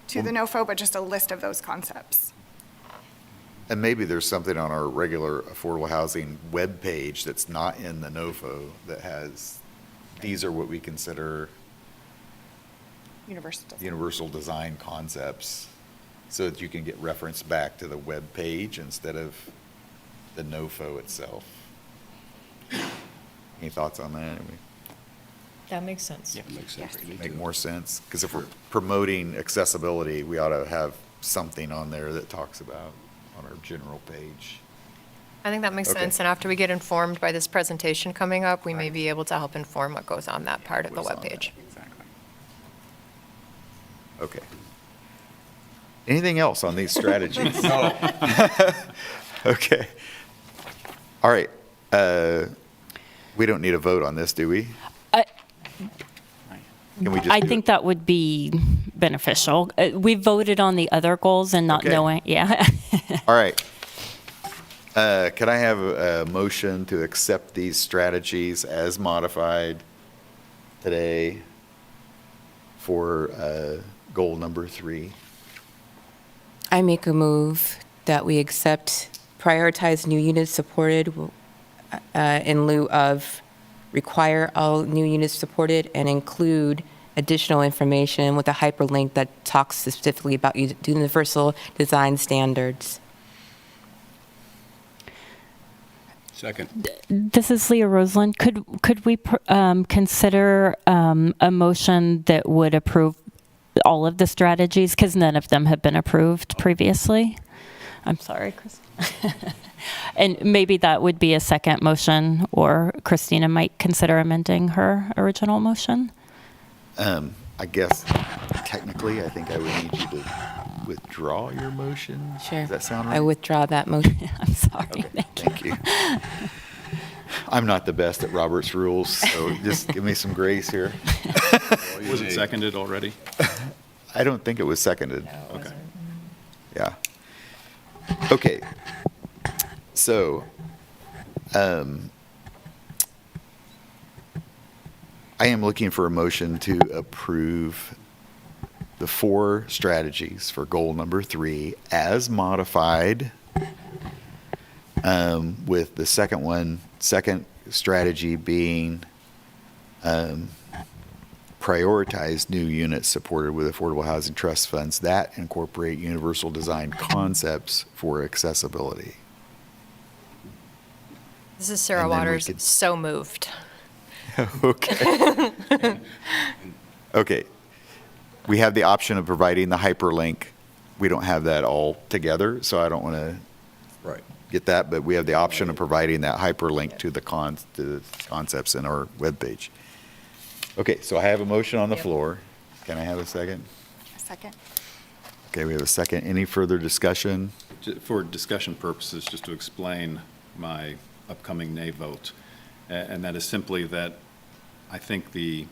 to the NOFO, but just a list of those concepts. And maybe there's something on our regular affordable housing webpage that's not in the NOFO that has, these are what we consider universal design concepts, so that you can get referenced back to the web page instead of the NOFO itself. Any thoughts on that? That makes sense. Yeah, makes sense. Make more sense? Because if we're promoting accessibility, we ought to have something on there that talks about on our general page. I think that makes Okay. sense, and after we get informed by this presentation coming up, we may be able to help inform what goes on that part of the What's on that. webpage. Exactly. Okay. Anything else on these strategies? Okay. All right. We don't need a vote on this, do we? Can we just I do think it? that would be beneficial. We voted on the other goals and not Okay. knowing, yeah. All right. Could I have a motion to accept these strategies as modified today for goal number 3. I make a move that we prioritize new units supported in lieu of require all new units supported and include additional information with a hyperlink that talks specifically about universal design standards. Second. This is Leah Roseland. Could we consider a motion that would approve all of the strategies? Because none of them have been approved previously. I'm sorry, Chris. And maybe that would be a second motion, or Christina might consider amending her original motion. I guess technically, I think I would need you to withdraw your motion. Sure. Does that sound right? I withdraw that motion. I'm sorry. Okay, Thank you. thank you. I'm not the best at Robert's rules, so just give me some grace here. Was it seconded already? I don't think it was seconded. Okay. Yeah. Okay. So, I am looking for a motion to approve the 4 strategies for goal number 3 as modified, with the second strategy being prioritize new units supported with affordable housing trust funds that incorporate universal design concepts for accessibility. This is Sarah And then we Waters. could- So moved. Okay. Okay. We have the option of providing the hyperlink. We don't have that all together, so I don't want to Right. get that, but we have the option of providing that hyperlink to the concepts in our webpage. Okay, so I have a motion on the floor. Can I have a second? Second. Okay, we have a second. Any further discussion? For discussion purposes, just to explain my upcoming nay vote, and that is simply that I think the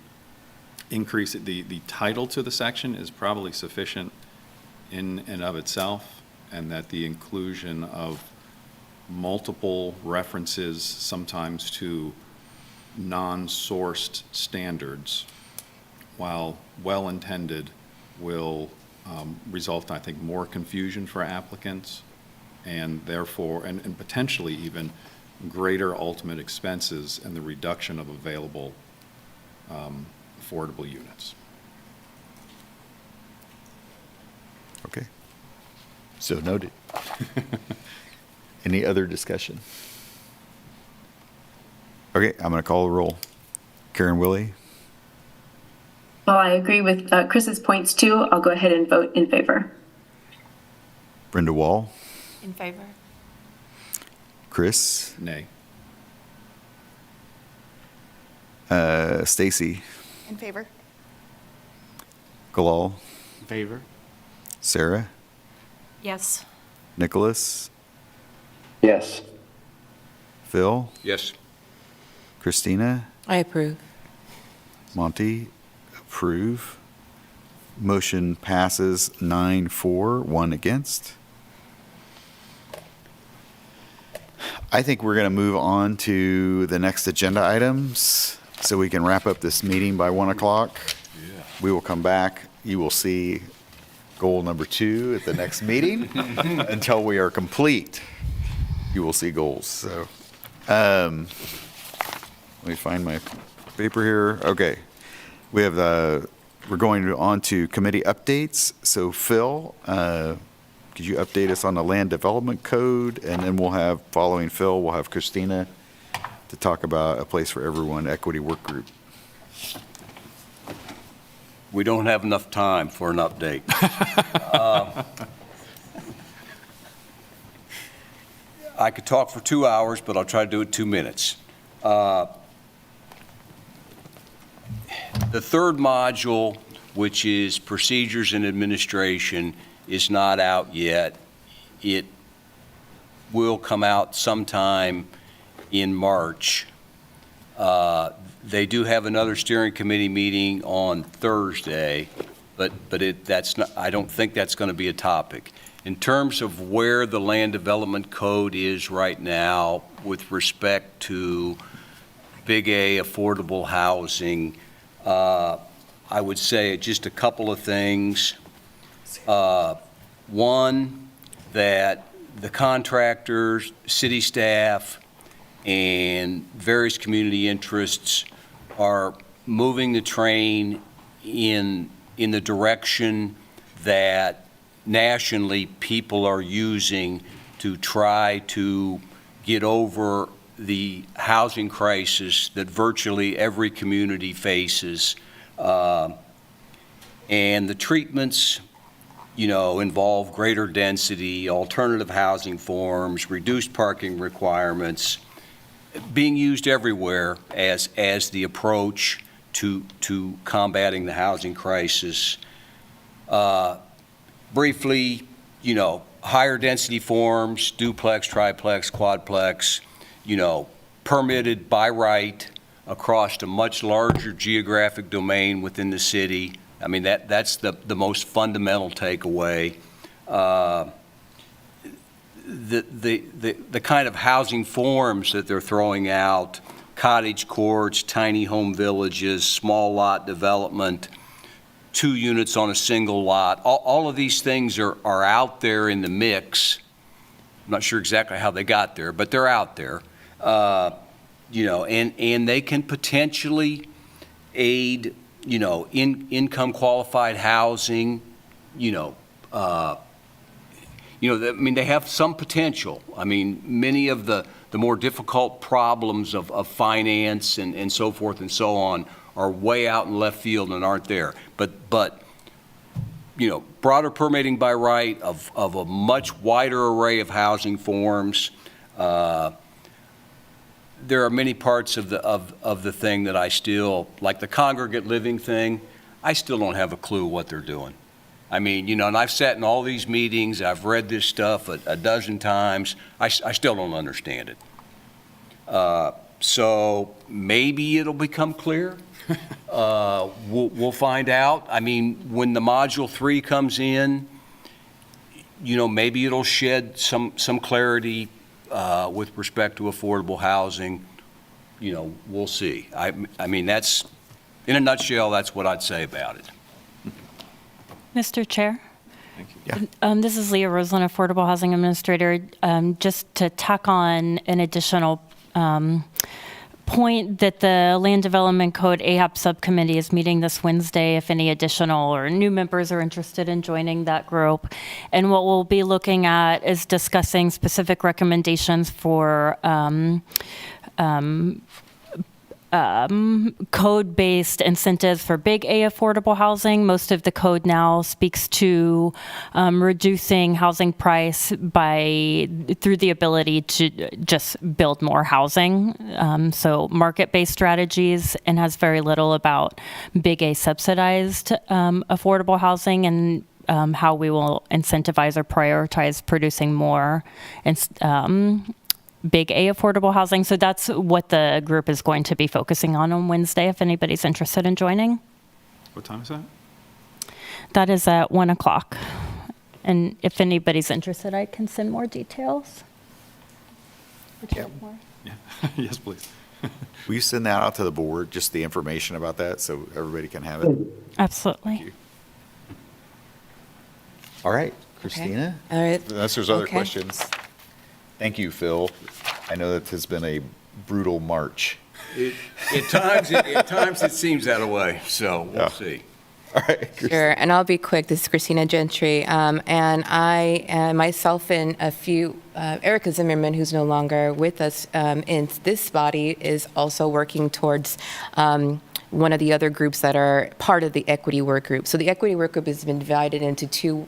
increase, the title to the section is probably sufficient in and of itself, and that the inclusion of multiple references sometimes to non-sourced standards, while well-intended, will result, I think, more confusion for applicants, and therefore, and potentially even greater ultimate expenses and the reduction of available affordable units. Okay. So noted. Any other discussion? Okay, I'm going to call the roll. Karen Willie, Well, I agree with Chris's points too. I'll go ahead and vote in favor. Brenda Wall, In favor? Chris, Nay. Stacie, In favor? Gallal, In favor? Sarah, Yes. Nicholas, Yes. Phil, Yes. Christina, I approve. Monty, approve. Motion passes 9-4, 1 against. I think we're going to move on to the next agenda items so we can wrap up this meeting by 1 o'clock. We will come back. You will see goal number 2 at the next meeting. Until we are complete, you will see goals. So, let me find my paper here. Okay. We have we're going on to committee updates. So Phil, could you update us on the land development code? And then we'll have, following Phil, we'll have Christina to talk about a place for everyone equity work group. We don't have enough time for an update. I could talk for 2 hours, but I'll try to do it 2 minutes. The third module, which is procedures and administration, is not out yet. It will come out sometime in March. They do have another steering committee meeting on Thursday, but that's not, I don't think that's going to be a topic. In terms of where the land development code is right now with respect to Big A affordable housing, I would say just a couple of things. One, that the contractors, city staff, and various community interests are moving the train in the direction that nationally people are using to try to get over the housing crisis that virtually every community faces. And the treatments, involve greater density, alternative housing forms, reduced parking requirements, being used everywhere as the approach to combating the housing crisis. Briefly, higher density forms, duplex, triplex, quadplex, permitted by right across a much larger geographic domain within the city. I mean, that's the most fundamental takeaway. The kind of housing forms that they're throwing out, cottage courts, tiny home villages, small lot development, 2 units on a single lot, all of these things are out there in the mix. I'm not sure exactly how they got there, but they're out there. And they can potentially aid, income qualified housing, I mean, they have some potential. I mean, many of the more difficult problems of finance and so forth and so on are way out in left field and aren't there. But broader permitting by right of a much wider array of housing forms. There are many parts of the thing that I still, like the congregate living thing, I still don't have a clue what they're doing. I mean, and I've sat in all these meetings, I've read this stuff a dozen times, I still don't understand it. So maybe it'll become clear. We'll find out. I mean, when the Module 3 comes in, maybe it'll shed some clarity with respect to affordable housing. We'll see. I mean, that's, in a nutshell, that's what I'd say about it. Mr. Chair? Thank you. Yeah. This is Leah Roslin, Affordable Housing Administrator. Just to tack on an additional point that the Land Development Code AHAB Subcommittee is meeting this Wednesday if any additional or new members are interested in joining that group. And what we'll be looking at is discussing specific recommendations for code-based incentives for big A affordable housing. Most of the code now speaks to reducing housing price through the ability to just build more housing. So market-based strategies, and has very little about big A subsidized affordable housing and how we will incentivize or prioritize producing more big A affordable housing. So that's what the group is going to be focusing on Wednesday, if anybody's interested in joining. What time is that? That is at 1 o'clock. And if anybody's interested, I can send more details. Would you like more? Yeah. Yes, please. Will you send that out to the board, just the information about that, so everybody can have it? Absolutely. Thank you. All right, Christina? All right. Unless there's other Okay. questions. Thank you, Phil. I know that has been a brutal March. At times it seems that way, so we'll see. All right. Sure, and I'll be quick. This is Christina Gentry, and I myself and a few, Erica Zimmerman, who's no longer with us in this body, is also working towards one of the other groups that are part of the equity work group. So the equity work group has been divided into 2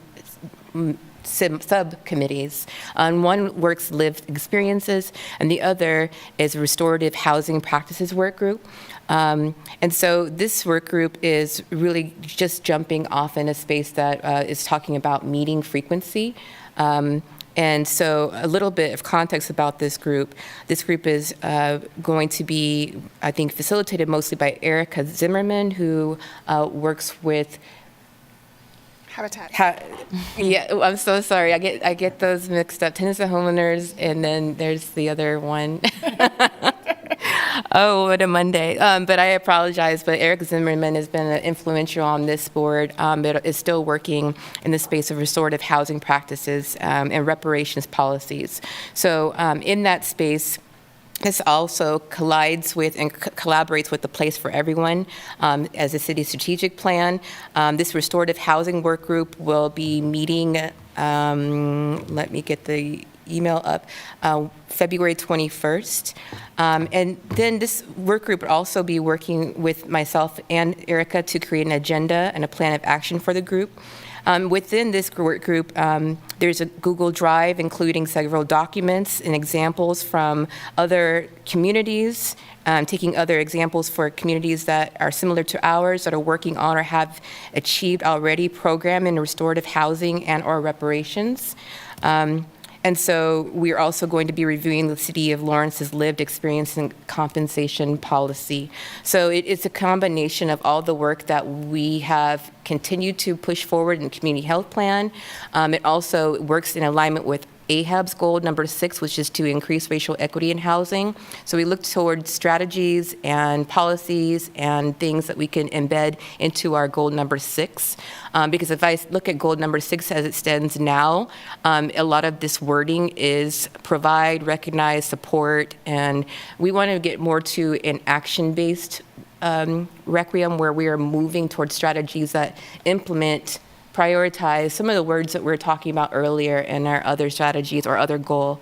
subcommittees. One works lived experiences, and the other is restorative housing practices work group. And so this work group is really just jumping off in a space that is talking about meeting frequency. And so a little bit of context about this group. This group is going to be, I think, facilitated mostly by Erica Zimmerman, who works with Habitat. Yeah, I'm so sorry. I get those mixed up. Tenants and homeowners, and then there's the other one. Oh, what a Monday. But I apologize, but Eric Zimmerman has been influential on this board, but is still working in the space of restorative housing practices and reparations policies. So in that space, this also collides with and collaborates with the Place for Everyone as a city strategic plan. This restorative housing work group will be meeting, let me get the email up, February 21st. And then this work group will also be working with myself and Erica to create an agenda and a plan of action for the group. Within this work group, there's a Google Drive including several documents and examples from other communities, taking other examples for communities that are similar to ours that are working on or have achieved already program in restorative housing and or reparations. And so we're also going to be reviewing the City of Lawrence's lived experience and compensation policy. So it's a combination of all the work that we have continued to push forward in the community health plan. It also works in alignment with AHAB's goal number 6, which is to increase racial equity in housing. So we look towards strategies and policies and things that we can embed into our goal number 6. Because if I look at goal number 6 as it stands now, a lot of this wording is provide, recognize, support, and we want to get more to an action-based requiem where we are moving towards strategies that implement, prioritize some of the words that we were talking about earlier in our other strategies or other goal.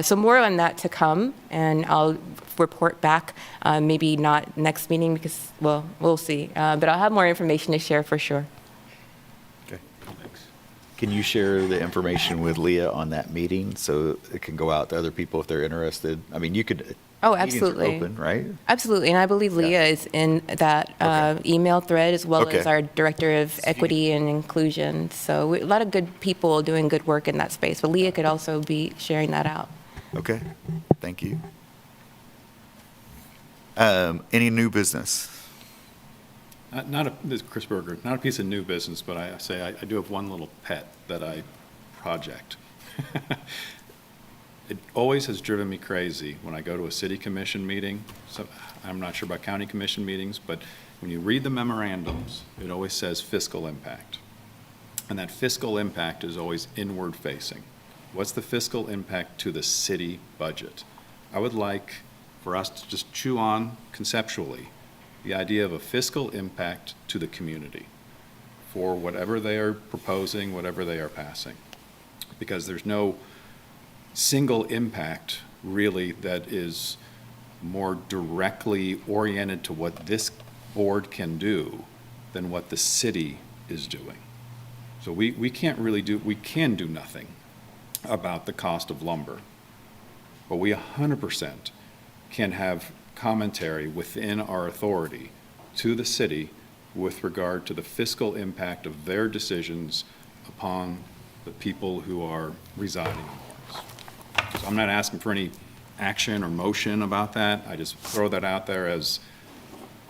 So more on that to come, and I'll report back, maybe not next meeting because, well, we'll see. But I'll have more information to share for sure. Okay. Can you share the information with Leah on that meeting so it can go out to other people if they're interested? I mean, you could. Oh, meetings are absolutely. open, right? Absolutely, and I believe Leah is in that email thread as well Okay. as our Director of Equity and Inclusion. So a lot of good people doing good work in that space, but Leah could also be sharing that out. Okay, thank you. Any new business? This is Chris Berger, not a piece of new business, but I do have one little pet that I project. It always has driven me crazy when I go to a city commission meeting. So I'm not sure about county commission meetings, but when you read the memorandums, it always says fiscal impact. And that fiscal impact is always inward facing. What's the fiscal impact to the city budget? I would like for us to just chew on conceptually the idea of a fiscal impact to the community for whatever they are proposing, whatever they are passing. Because there's no single impact really that is more directly oriented to what this board can do than what the city is doing. So we can't really we can do nothing about the cost of lumber, but we 100% can have commentary within our authority to the city with regard to the fiscal impact of their decisions upon the people who are residing in Lawrence. So I'm not asking for any action or motion about that. I just throw that out there as,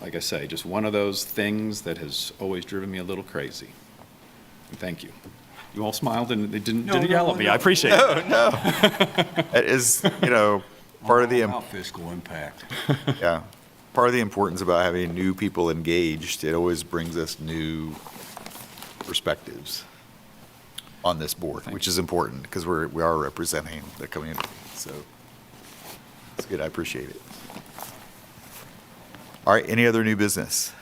like I say, just one of those things that has always driven me a little crazy. And thank you. You all smiled and they didn't yell at me. I appreciate it. No. It is, part of the About fiscal impact. yeah, part of the importance about having new people engaged. It always brings us new perspectives on this board, which is important because we are representing the community. So it's good. I appreciate it. All right. Any other new business?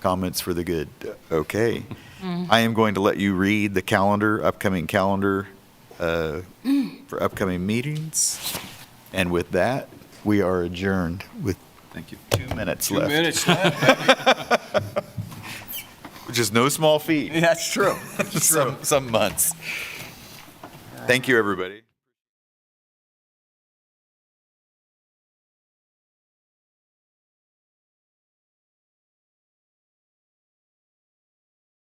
Comments for the good? Okay. I am going to let you read the upcoming calendar for upcoming meetings. And with that, we are adjourned with Thank you. 2 minutes 2 left. minutes left. Which is no small feat. That's true. Some months. Thank you, everybody.